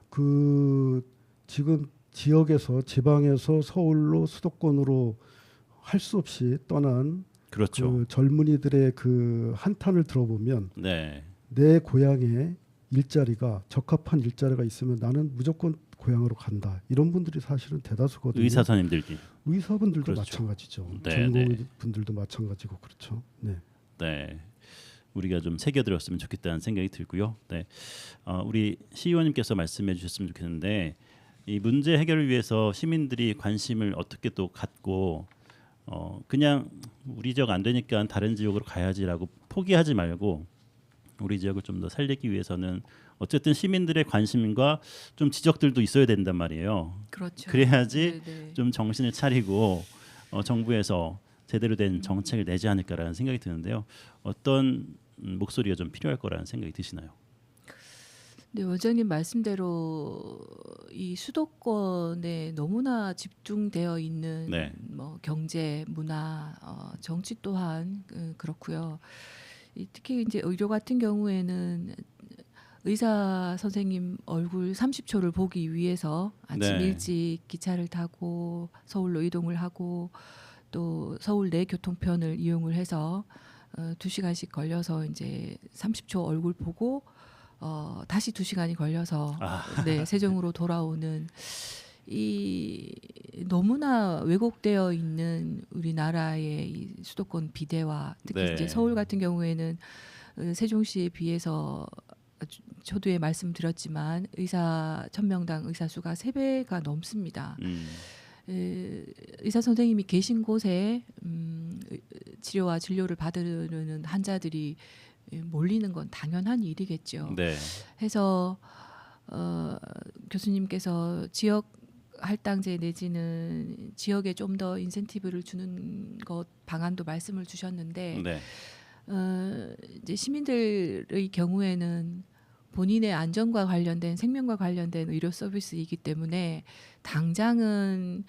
그 지금 지역에서 지방에서 서울로 수도권으로 할 수 없이 떠난 그렇죠. 그 젊은이들의 그 한탄을 들어보면 네. 내 고향에 일자리가 적합한 일자리가 있으면 나는 무조건 고향으로 간다. 이런 분들이 사실은 대다수거든요. 의사 선생님들이. 의사분들도 그렇죠. 마찬가지죠. 네, 전공의분들도 마찬가지고 그렇죠. 네. 네. 우리가 좀 새겨들었으면 좋겠다는 생각이 들고요. 네. 우리 시의원님께서 말씀해 주셨으면 좋겠는데 이 문제 해결을 위해서 시민들이 관심을 어떻게 또 갖고 그냥 우리 지역 안 되니까 다른 지역으로 가야지라고 포기하지 말고 우리 지역을 좀 더 살리기 위해서는 어쨌든 시민들의 관심과 좀 지적들도 있어야 된단 말이에요. 그렇죠. 그래야지 네네. 좀 정신을 차리고 정부에서 제대로 된 정책을 내지 않을까라는 생각이 드는데요. 어떤 목소리가 좀 필요할 거라는 생각이 드시나요? 네, 원장님 말씀대로 이 수도권에 너무나 집중되어 있는 네. 뭐 경제, 문화, 정치 또한 그렇고요. 특히 이제 의료 같은 경우에는 의사 선생님 얼굴 30초를 보기 위해서 아침 네. 일찍 기차를 타고 서울로 이동을 하고 또 서울 내 교통편을 이용을 해서 2시간씩 걸려서 이제 30초 얼굴 보고 다시 2시간이 걸려서 네, 세종으로 돌아오는 이 너무나 왜곡되어 있는 우리나라의 이 수도권 비대화 특히 네. 이제 서울 같은 경우에는 세종시에 비해서 초두에 말씀드렸지만 의사 1000명당 의사 수가 3배가 넘습니다. 의사 선생님이 계신 곳에 치료와 진료를 받으려는 환자들이 몰리는 건 당연한 일이겠죠. 네. 해서 교수님께서 지역 할당제 내지는 지역에 좀 더 인센티브를 주는 것 방안도 말씀을 주셨는데 네. 이제 시민들의 경우에는 본인의 안전과 관련된 생명과 관련된 의료 서비스이기 때문에 당장은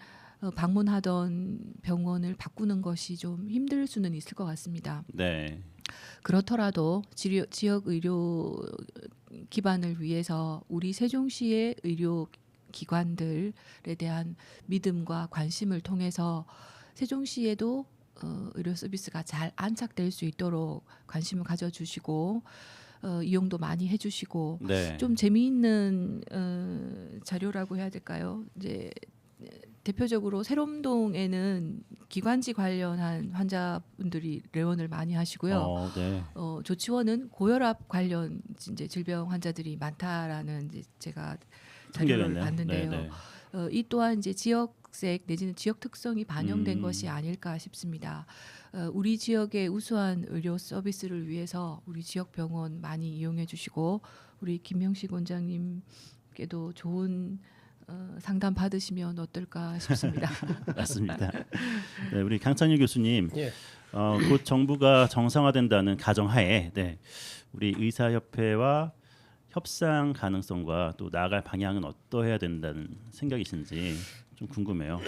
방문하던 병원을 바꾸는 것이 좀 힘들 수는 있을 것 같습니다. 네. 그렇더라도 지역 의료 기반을 위해서 우리 세종시의 의료 기관들에 대한 믿음과 관심을 통해서 세종시에도 의료 서비스가 잘 안착될 수 있도록 관심을 가져주시고 이용도 많이 해주시고 네. 좀 재미있는 자료라고 해야 될까요? 이제 대표적으로 세롬동에는 기관지 관련한 환자분들이 레원을 많이 하시고요. 네. 조치원은 고혈압 관련 이제 질병 환자들이 많다라는 이제 제가 자료를 봤는데요. 네, 네. 이 또한 이제 지역색 내지는 지역 특성이 반영된 것이 아닐까 싶습니다. 우리 지역의 우수한 의료 서비스를 위해서 우리 지역 병원 많이 이용해 주시고 우리 김명식 원장님께도 좋은 상담 받으시면 어떨까 싶습니다. 맞습니다. 네, 우리 강창일 교수님, 예. 곧 정부가 정상화된다는 가정하에 네, 우리 의사협회와 협상 가능성과 또 나아갈 방향은 어떠해야 된다는 생각이신지 좀 궁금해요.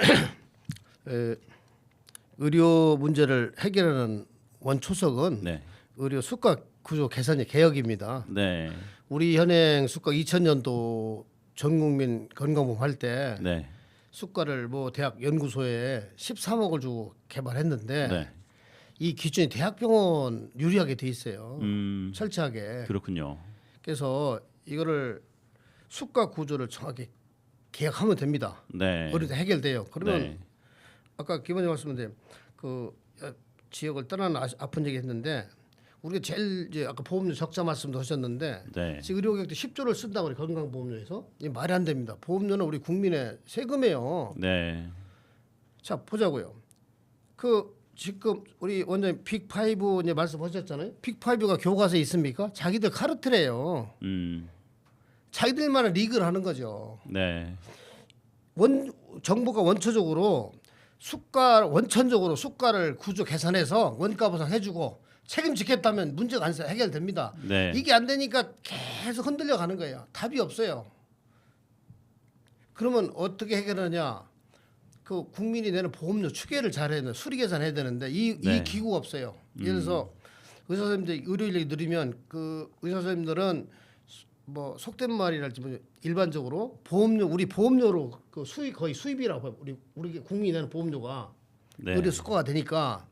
의료 문제를 해결하는 원초석은 네, 의료 수가 구조 개선의 개혁입니다. 네, 우리 현행 수가 2000년도 전국민 건강보험 할 때 네, 수가를 뭐 대학 연구소에 13억을 주고 개발했는데 네. 이 기준이 대학병원 유리하게 돼 있어요. 음. 철저하게. 그렇군요. 그래서 이거를 수가 구조를 정확히 개혁하면 됩니다. 네. 어디도 해결돼요. 그러면 네. 아까 기본적으로 말씀드린 지역을 떠나는 아픈 얘기 했는데 우리가 제일 이제 아까 보험료 적자 말씀도 하셨는데 네. 지금 의료계획도 10조를 쓴다고 그래 건강보험료에서 이 말이 안 됩니다. 보험료는 우리 국민의 세금이에요. 네. 자 보자고요. 지금 우리 원장님 빅5 이제 말씀하셨잖아요. 빅5가 교과서에 있습니까? 자기들 카르텔이에요. 자기들만의 리그를 하는 거죠. 네. 정부가 원천적으로 원천적으로 수가를 구조 개선해서 원가 보상해주고 책임지겠다면 문제가 안 해결됩니다. 네. 이게 안 되니까 계속 흔들려 가는 거예요. 답이 없어요. 그러면 어떻게 해결하냐? 그 국민이 내는 보험료 추계를 잘해야 되는 수리 계산해야 되는데 이 기구가 없어요. 예를 들어서 의사 선생님들 의료 인력이 느리면 그 의사 선생님들은 뭐 속된 말이랄지 뭐 일반적으로 우리 보험료로 그 수입 거의 수입이라고 봐요. 우리 국민이 내는 보험료가 네. 의료 수가가 되니까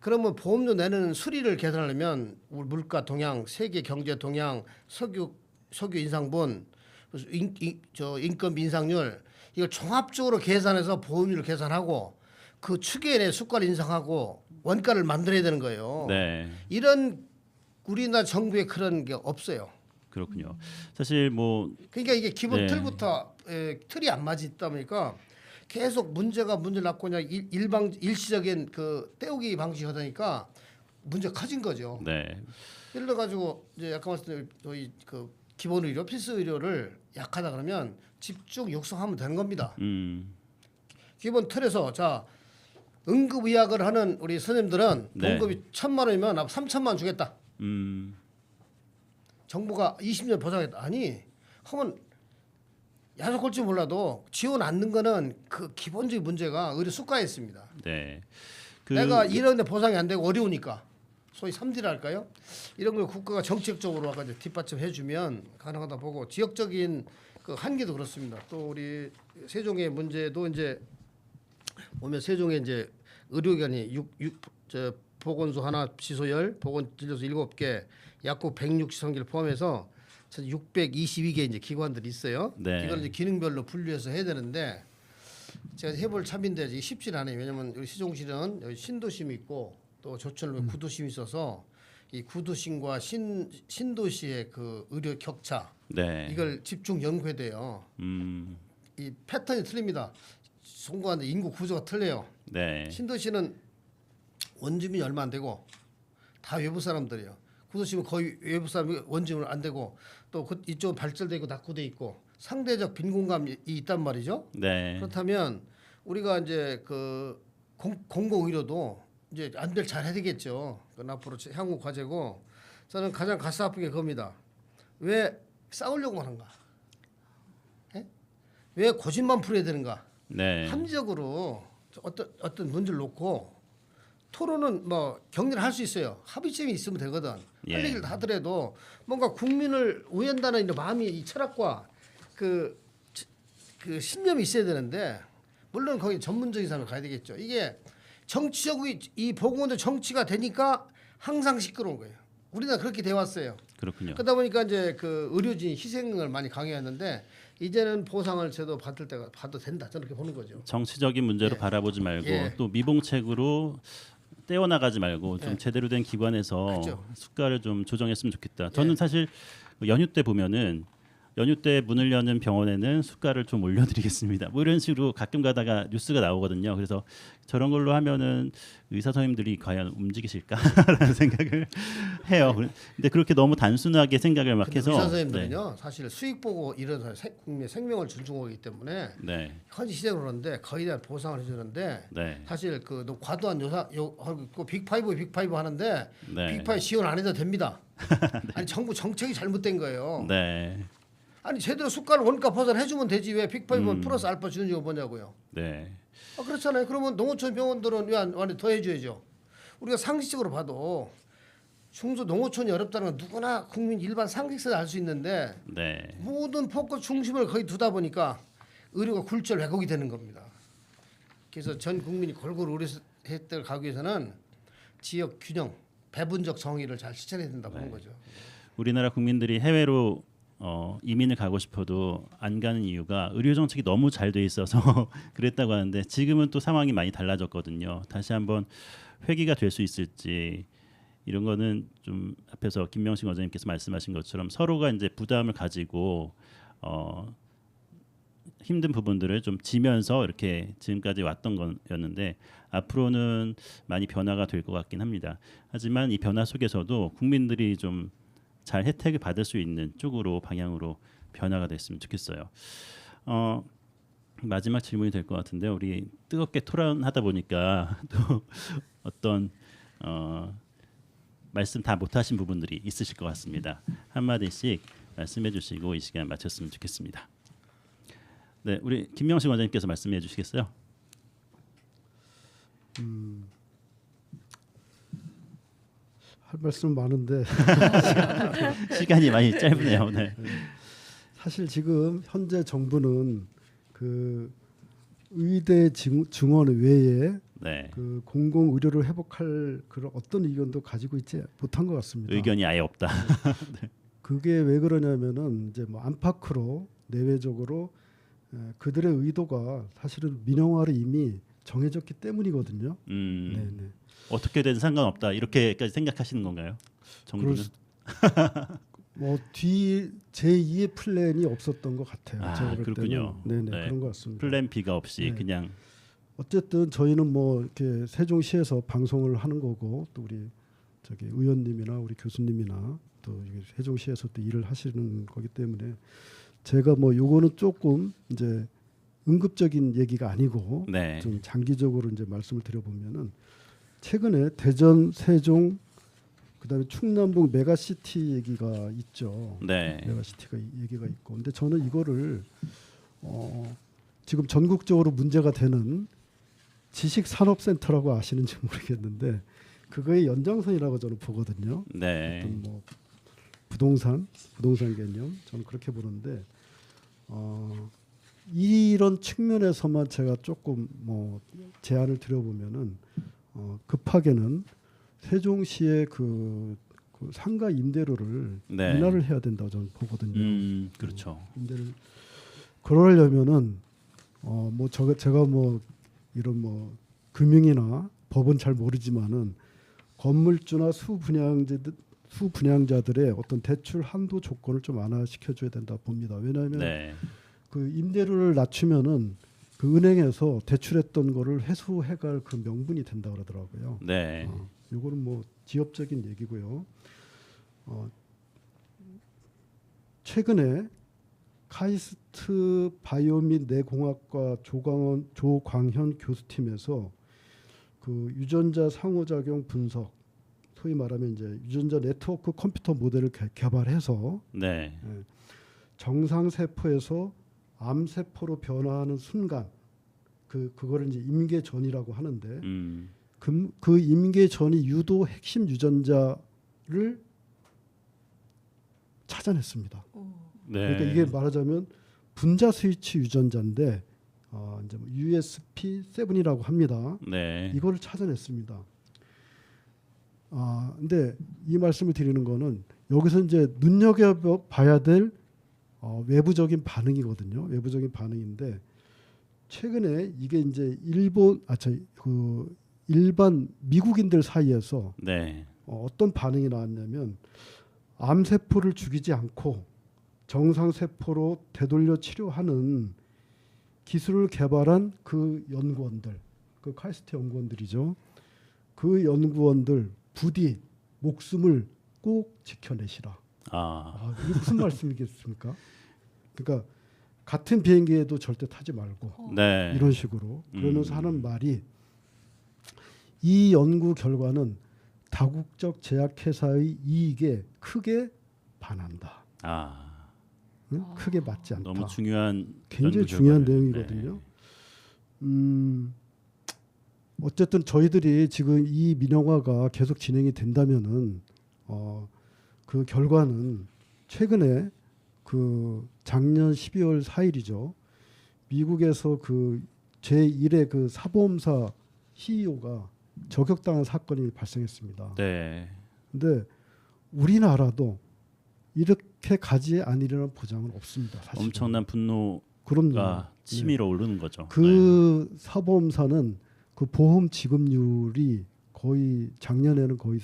그러면 보험료 내는 수리를 계산하려면 우리 물가 동향, 세계 경제 동향, 석유 인상분, 인건 인상률 이걸 종합적으로 계산해서 보험료를 계산하고 그 추계에 내 수가를 인상하고 원가를 만들어야 되는 거예요. 네. 이런 우리나라 정부에 그런 게 없어요. 그렇군요. 사실 뭐 그러니까 이게 기본 네. 틀부터 틀이 안 맞다 보니까 계속 문제를 낳고 그냥 일시적인 그 때우기 방식이 하다니까 문제가 커진 거죠. 네. 예를 들어 가지고 이제 아까 말씀드린 저희 그 기본 의료, 필수 의료를 약하다 그러면 집중 육성하면 되는 겁니다. 기본 틀에서 자 응급의학을 하는 우리 선생님들은 네. 봉급이 1,000만 원이면 나 3,000만 원 주겠다. 정부가 20년 보장했다. 아니 하면 야속할지 몰라도 지원 안 넣는 거는 그 기본적인 문제가 의료 수가에 있습니다. 네. 내가 이런데 보상이 안 되고 어려우니까 소위 3D라 할까요? 이런 걸 국가가 정책적으로 와가 뒷받침해 주면 가능하다 보고 지역적인 그 한계도 그렇습니다. 또 우리 세종의 문제도 이제 보면 세종에 이제 의료기관이 보건소 하나, 시소 10, 보건진료소 7개, 약국 163개를 포함해서 622개 이제 기관들이 있어요. 네. 이걸 이제 기능별로 분류해서 해야 되는데 제가 해볼 참인데 이게 쉽지는 않아요. 왜냐하면 우리 세종시는 여기 신도심이 있고 또 조천을 구도심이 있어서 이 구도심과 신도시의 그 의료 격차 네. 이걸 집중 연구해야 돼요. 이 패턴이 틀립니다. 송구하는데 인구 구조가 틀려요. 네. 신도시는 원주민이 얼마 안 되고 다 외부 사람들이에요. 구도심은 거의 외부 사람이 원주민 안 되고 또 이쪽은 발전돼 있고 낙후돼 있고 상대적 빈 공간이 있단 말이죠. 네. 그렇다면 우리가 이제 그 공공 의료도 이제 안들 잘 해야 되겠죠. 그건 앞으로 향후 과제고 저는 가장 가슴 아픈 게 그겁니다. 왜 싸우려고만 한가? 예? 왜 고집만 부려야 되는가? 네. 합리적으로 어떤 문제를 놓고 토론은 뭐 격리를 할 수 있어요. 합의점이 있으면 되거든. 예. 할 얘기를 하더라도 뭔가 국민을 우연다는 이런 마음이 이 철학과 그 신념이 있어야 되는데 물론 거기 전문적인 사람을 가야 되겠죠. 이게 정치적이 이 보건도 정치가 되니까 항상 시끄러운 거예요. 우리나라 그렇게 돼 왔어요. 그렇군요. 그러다 보니까 이제 그 의료진 희생을 많이 강요했는데 이제는 보상을 제도 받을 때가 봐도 된다. 저는 그렇게 보는 거죠. 정치적인 문제로 예. 바라보지 말고 예. 또 미봉책으로 떼어나가지 말고 좀 예. 제대로 된 기관에서 그렇죠. 수가를 좀 조정했으면 좋겠다. 저는 예. 사실 연휴 때 보면은 연휴 때 문을 여는 병원에는 수가를 좀 올려드리겠습니다. 뭐 이런 식으로 가끔 가다가 뉴스가 나오거든요. 그래서 저런 걸로 하면은 의사 선생님들이 과연 움직이실까라는 생각을 해요. 근데 그렇게 너무 단순하게 생각을 막 근데 해서 의사 선생님들은요 사실 수익 보고 이런 국민의 생명을 존중하기 때문에 네, 현지 시대로 그러는데 거의 대한 보상을 해주는데 네, 사실 사실 그 너무 과도한 빅5 하는데 네, 빅5 지원 안 해도 됩니다. 아니 정부 정책이 잘못된 거예요. 네, 아니 제대로 수가를 원가 보상해주면 되지 왜 빅5는 플러스 알파 주는 이유가 뭐냐고요. 네, 그렇잖아요. 그러면 농어촌 병원들은 왜 안 더 해줘야죠. 우리가 상식적으로 봐도 중소 농어촌이 어렵다는 건 누구나 국민 일반 상식선에 알 수 있는데 네, 모든 포커스 중심을 거의 두다 보니까 의료가 굴절 왜곡이 되는 겁니다. 그래서 전 국민이 골고루 의료 혜택을 가기 위해서는 지역 균형, 배분적 정의를 잘 실천해야 된다 보는 거죠. 우리나라 국민들이 해외로 이민을 가고 싶어도 안 가는 이유가 의료 정책이 너무 잘 돼 있어서 그랬다고 하는데 지금은 또 상황이 많이 달라졌거든요. 다시 한번 회귀가 될 수 있을지 이런 거는 좀 앞에서 김명식 원장님께서 말씀하신 것처럼 서로가 이제 부담을 가지고 힘든 부분들을 좀 지면서 이렇게 지금까지 왔던 거였는데 앞으로는 많이 변화가 될 것 같긴 합니다. 하지만 이 변화 속에서도 국민들이 좀 잘 혜택을 받을 수 있는 쪽으로 방향으로 변화가 됐으면 좋겠어요. 마지막 질문이 될 것 같은데 우리 뜨겁게 토론하다 보니까 또 어떤 말씀 다 못하신 부분들이 있으실 것 같습니다. 한 마디씩 말씀해 주시고 이 시간 마쳤으면 좋겠습니다. 네, 우리 김명식 원장님께서 말씀해 주시겠어요? 할 말씀 많은데 시간이 많이 짧네요. 네. 사실 지금 현재 정부는 그 의대 증원 외에 네. 그 공공 의료를 회복할 그런 어떤 의견도 가지고 있지 못한 것 같습니다. 의견이 아예 없다. 그게 왜 그러냐면은 이제 뭐 안팎으로 내외적으로 그들의 의도가 사실은 민영화로 이미 정해졌기 때문이거든요. 네네. 어떻게든 상관없다 이렇게까지 생각하시는 건가요, 정부는? 뭐 뒤 제2의 플랜이 없었던 것 같아요. 아, 제가 볼 그렇군요. 때는. 네네 네. 그런 것 같습니다. 플랜 B가 없이 네. 그냥 어쨌든 저희는 뭐 이렇게 세종시에서 방송을 하는 거고 또 우리 저기 의원님이나 우리 교수님이나 또 세종시에서 또 일을 하시는 거기 때문에 제가 뭐 요거는 조금 이제 응급적인 얘기가 아니고 네. 좀 장기적으로 이제 말씀을 드려보면은 최근에 대전, 세종, 그다음에 충남북 메가시티 얘기가 있죠. 네. 메가시티가 얘기가 있고, 근데 저는 이거를 지금 전국적으로 문제가 되는 지식산업센터라고 아시는지 모르겠는데 그거의 연장선이라고 저는 보거든요. 네. 어떤 뭐 부동산 개념 저는 그렇게 보는데 이런 측면에서만 제가 조금 뭐 제안을 드려보면은 급하게는 세종시의 그 상가 임대료를 네. 인하를 해야 된다고 저는 보거든요. 그렇죠. 임대를 그러려면은 뭐 제가 뭐 이런 뭐 금융이나 법은 잘 모르지만은 건물주나 수분양자들의 어떤 대출 한도 조건을 좀 완화시켜 줘야 된다 봅니다. 왜냐하면 네. 그 임대료를 낮추면은 그 은행에서 대출했던 거를 회수해갈 그 명분이 된다 그러더라고요. 네. 요거는 뭐 지엽적인 얘기고요. 최근에 카이스트 바이오 및 뇌공학과 조광현 교수팀에서 그 유전자 상호작용 분석, 소위 말하면 이제 유전자 네트워크 컴퓨터 모델을 개발해서 네. 정상 세포에서 암 세포로 변화하는 순간 그거를 이제 임계전이라고 하는데 그 임계전이 유도 핵심 유전자를 찾아냈습니다. 네. 그러니까 이게 말하자면 분자 스위치 유전자인데 이제 뭐 USP7이라고 합니다. 네. 이거를 찾아냈습니다. 근데 이 말씀을 드리는 거는 여기서 이제 눈여겨 봐야 될 외부적인 반응이거든요. 외부적인 반응인데 최근에 이게 이제 일반 미국인들 사이에서 네. 어떤 반응이 나왔냐면 암 세포를 죽이지 않고 정상 세포로 되돌려 치료하는 기술을 개발한 그 연구원들, 그 카이스트 연구원들이죠. 그 연구원들 부디 목숨을 꼭 지켜내시라. 이게 무슨 말씀이겠습니까? 그러니까 같은 비행기에도 절대 타지 말고 네. 이런 식으로 그러면서 하는 말이 이 연구 결과는 다국적 제약회사의 이익에 크게 반한다. 응? 크게 맞지 않다. 너무 중요한 굉장히 중요한 내용이거든요. 어쨌든 저희들이 지금 이 민영화가 계속 진행이 된다면은 그 결과는 최근에 그 작년 12월 4일이죠. 미국에서 그 제1의 그 사보험사 CEO가 저격당한 사건이 발생했습니다. 네. 근데 우리나라도 이렇게 가지 않으려는 보장은 없습니다. 사실은. 엄청난 분노가 그럼요. 치밀어 오르는 거죠. 그 사보험사는 그 보험 지급률이 거의 작년에는 거의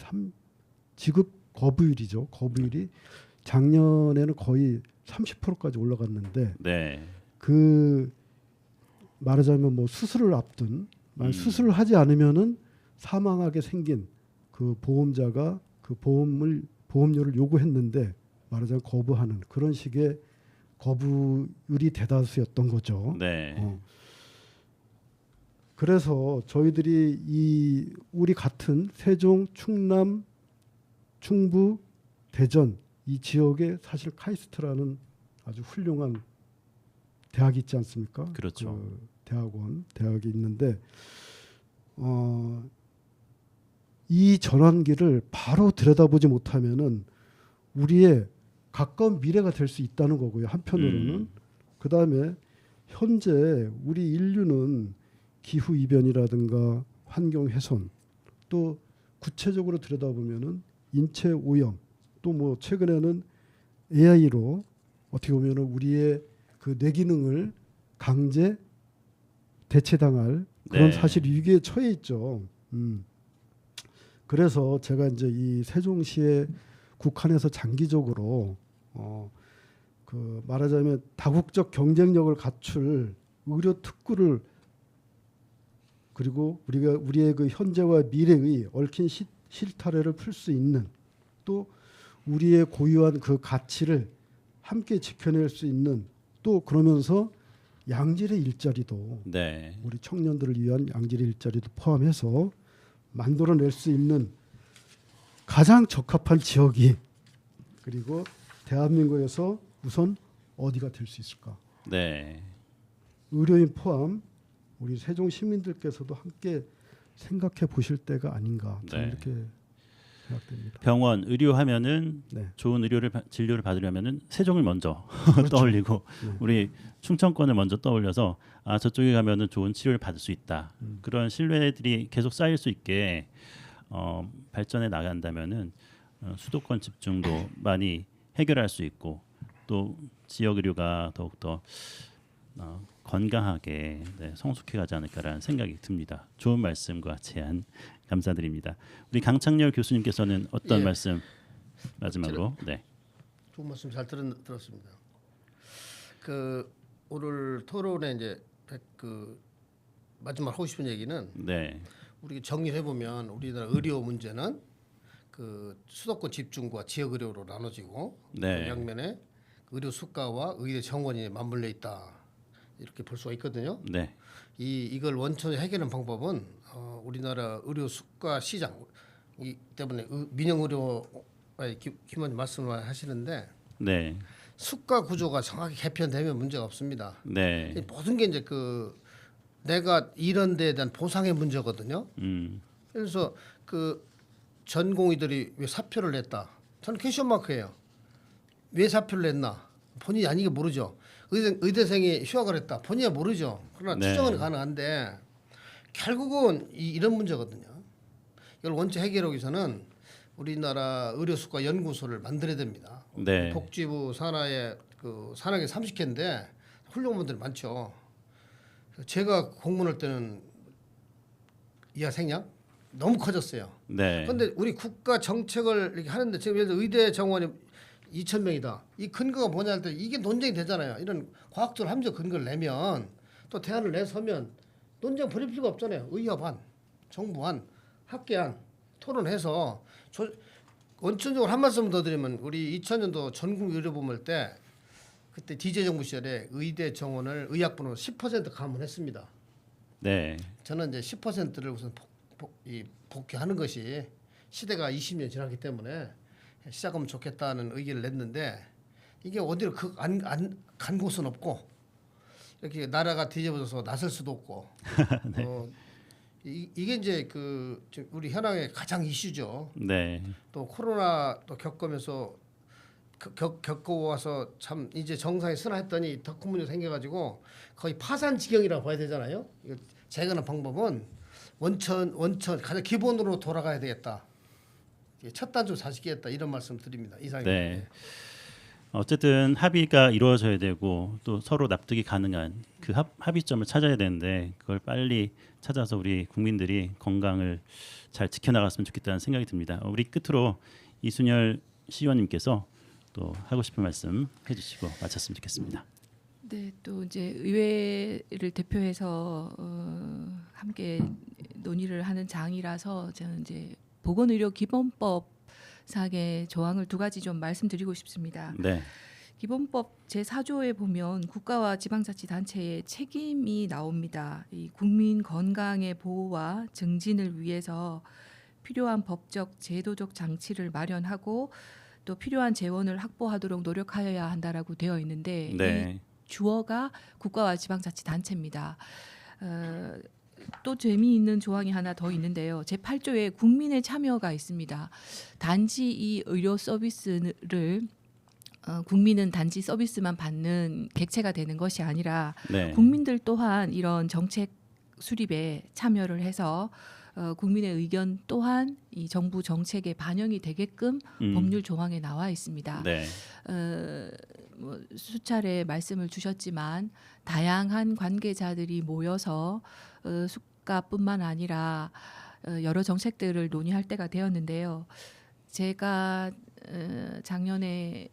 지급 거부율이죠. 거부율이 작년에는 거의 30%까지 올라갔는데 네. 그 말하자면 뭐 수술을 앞둔 수술을 하지 않으면은 사망하게 생긴 그 보험자가 그 보험료를 요구했는데 말하자면 거부하는 그런 식의 거부율이 대다수였던 거죠. 네. 그래서 저희들이 우리 같은 세종, 충남, 충북, 대전 이 지역에 사실 카이스트라는 아주 훌륭한 대학이 있지 않습니까? 그렇죠. 그 대학이 있는데 이 전환기를 바로 들여다보지 못하면은 우리의 가까운 미래가 될 수 있다는 거고요. 한편으로는 그다음에 현재 우리 인류는 기후 이변이라든가 환경 훼손, 또 구체적으로 들여다보면은 인체 오염, 또 뭐 최근에는 AI로 어떻게 보면은 우리의 그 뇌 기능을 강제 대체당할 그런 네. 사실 위기에 처해 있죠. 그래서 제가 이제 이 세종시에 국한해서 장기적으로 그 말하자면 다국적 경쟁력을 갖출 의료 특구를, 그리고 우리의 그 현재와 미래의 얽힌 실타래를 풀 수 있는, 또 우리의 고유한 그 가치를 함께 지켜낼 수 있는, 또 그러면서 양질의 일자리도, 네. 우리 청년들을 위한 양질의 일자리도 포함해서 만들어낼 수 있는 가장 적합한 지역이, 그리고 대한민국에서 우선 어디가 될 수 있을까? 네. 의료인 포함 우리 세종 시민들께서도 함께 생각해 보실 때가 아닌가, 저는 네. 이렇게 생각됩니다. 병원 의료하면은 네. 좋은 진료를 받으려면은 세종을 먼저 그렇죠. 떠올리고 네. 우리 충청권을 먼저 떠올려서 아 저쪽에 가면은 좋은 치료를 받을 수 있다. 그런 신뢰들이 계속 쌓일 수 있게 발전해 나간다면은 수도권 집중도 많이 해결할 수 있고 또 지역 의료가 더욱더 건강하게 성숙해가지 않을까라는 생각이 듭니다. 좋은 말씀과 제안 감사드립니다. 우리 강창렬 교수님께서는 어떤 예. 말씀 마지막으로? 네. 좋은 말씀 잘 들었습니다. 그 오늘 토론에 이제 그 마지막 하고 싶은 얘기는 네. 우리 정리해 보면 우리나라 의료 문제는 그 수도권 집중과 지역 의료로 나눠지고 네. 그 양면에 의료 수가와 의대 정원이 맞물려 있다 이렇게 볼 수가 있거든요. 네. 이걸 원천에 해결하는 방법은 우리나라 의료 수가 시장 이 때문에 민영 의료에 기만 말씀을 하시는데 네. 수가 구조가 정확히 개편되면 문제가 없습니다. 네. 모든 게 이제 그 내가 이런 데에 대한 보상의 문제거든요. 그래서 그 전공의들이 왜 사표를 냈다? 저는 퀘스천 마크예요. 왜 사표를 냈나? 본인이 아니게 모르죠. 의대생이 휴학을 했다. 본인이 모르죠. 그러나 네. 추정은 가능한데 결국은 이런 문제거든요. 이걸 원체 해결하기 위해서는 우리나라 의료수가 연구소를 만들어야 됩니다. 네. 복지부 산하에 그 산하에 30개인데 훌륭한 분들이 많죠. 제가 공부할 때는 이하 생략 너무 커졌어요. 네. 그런데 우리 국가 정책을 이렇게 하는데 지금 예를 들어 의대 정원이 2,000명이다. 이 근거가 뭐냐 할 때 이게 논쟁이 되잖아요. 이런 과학적으로 함정 근거를 내면 또 대안을 내서면 논쟁 벌일 필요가 없잖아요. 의협안, 정부안, 학계안 토론해서 원천적으로 한 말씀 더 드리면 우리 2000년도 전국 의료보험을 때 그때 DJ 정부 시절에 의대 정원을 의학분으로 10% 감원했습니다. 네. 저는 이제 10%를 우선 복귀하는 것이 시대가 20년 지났기 때문에 시작하면 좋겠다는 의견을 냈는데 이게 어디로 간 곳은 없고 이렇게 나라가 뒤집어져서 나설 수도 없고 네. 이게 이제 그 우리 현황의 가장 이슈죠. 네. 또 코로나 또 겪으면서 겪어와서 참 이제 정상에 서나 했더니 더 큰 문제가 생겨가지고 거의 파산 지경이라고 봐야 되잖아요. 이거 재건의 방법은 원천 가장 기본으로 돌아가야 되겠다. 첫 단추 다시 끼겠다 이런 말씀 드립니다. 이상입니다. 네. 어쨌든 합의가 이루어져야 되고 또 서로 납득이 가능한 그 합의점을 찾아야 되는데 그걸 빨리 찾아서 우리 국민들이 건강을 잘 지켜나갔으면 좋겠다는 생각이 듭니다. 우리 끝으로 이순열 시의원님께서 또 하고 싶은 말씀 해주시고 마쳤으면 좋겠습니다. 네, 또 이제 의회를 대표해서 함께 논의를 하는 장이라서 저는 이제 보건의료기본법 상의 조항을 두 가지 좀 말씀드리고 싶습니다. 네. 기본법 제4조에 보면 국가와 지방자치단체의 책임이 나옵니다. 이 국민 건강의 보호와 증진을 위해서 필요한 법적, 제도적 장치를 마련하고 또 필요한 재원을 확보하도록 노력하여야 한다라고 되어 있는데 네. 이 주어가 국가와 지방자치단체입니다. 또 재미있는 조항이 하나 더 있는데요. 제8조에 국민의 참여가 있습니다. 단지 이 의료 서비스를 국민은 단지 서비스만 받는 객체가 되는 것이 아니라 네. 국민들 또한 이런 정책 수립에 참여를 해서 국민의 의견 또한 이 정부 정책에 반영이 되게끔 법률 조항에 나와 있습니다. 네. 뭐 수차례 말씀을 주셨지만 다양한 관계자들이 모여서 수가뿐만 아니라 여러 정책들을 논의할 때가 되었는데요. 제가 작년에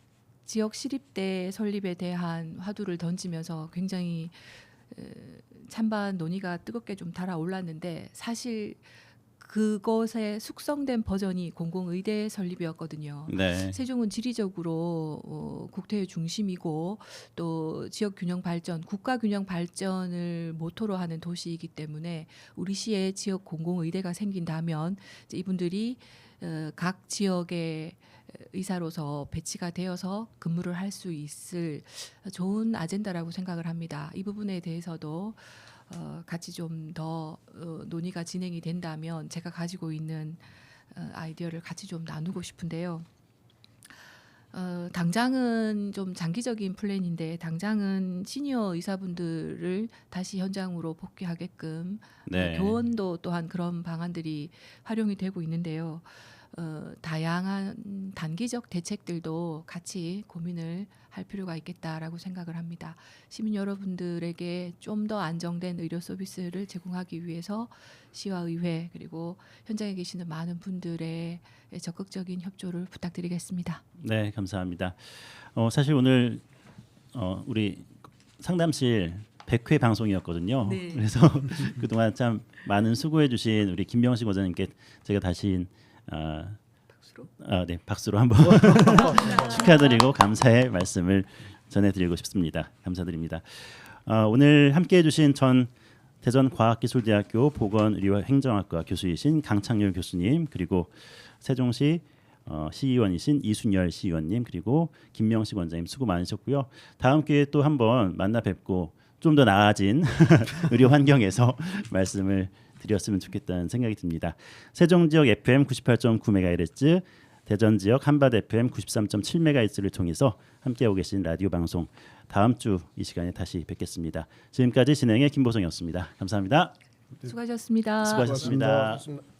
지역 시립대 설립에 대한 화두를 던지면서 굉장히 찬반 논의가 뜨겁게 좀 달아올랐는데 사실 그것의 숙성된 버전이 공공의대 설립이었거든요. 네. 세종은 지리적으로 국토의 중심이고 또 지역 균형 발전, 국가 균형 발전을 모토로 하는 도시이기 때문에 우리 시에 지역 공공의대가 생긴다면 이제 이분들이 각 지역의 의사로서 배치가 되어서 근무를 할 수 있을 좋은 아젠다라고 생각을 합니다. 이 부분에 대해서도 같이 좀 더 논의가 진행이 된다면 제가 가지고 있는 아이디어를 같이 좀 나누고 싶은데요. 당장은 좀 장기적인 플랜인데 당장은 시니어 의사분들을 다시 현장으로 복귀하게끔 네. 교원도 또한 그런 방안들이 활용이 되고 있는데요. 다양한 단기적 대책들도 같이 고민을 할 필요가 있겠다라고 생각을 합니다. 시민 여러분들에게 좀 더 안정된 의료 서비스를 제공하기 위해서 시와 의회 그리고 현장에 계시는 많은 분들의 적극적인 협조를 부탁드리겠습니다. 네, 감사합니다. 사실 오늘 우리 상담실 100회 방송이었거든요. 네. 그래서 그동안 참 많은 수고해주신 우리 김병식 원장님께 제가 다시 네, 박수로 한번 축하드리고 감사의 말씀을 전해드리고 싶습니다. 감사드립니다. 오늘 함께해주신 전 대전과학기술대학교 보건의료행정학과 교수이신 강창렬 교수님 그리고 세종시 시의원이신 이순열 시의원님 그리고 김명식 원장님 수고 많으셨고요. 다음 기회에 또 한번 만나 뵙고 좀 더 나아진 의료 환경에서 말씀을 드렸으면 좋겠다는 생각이 듭니다. 세종 지역 FM 98.9MHz, 대전 지역 한밭 FM 93.7MHz를 통해서 함께하고 계신 라디오 방송 다음 주 이 시간에 다시 뵙겠습니다. 지금까지 진행의 김보성이었습니다. 감사합니다. 수고하셨습니다. 수고하셨습니다. 고맙습니다.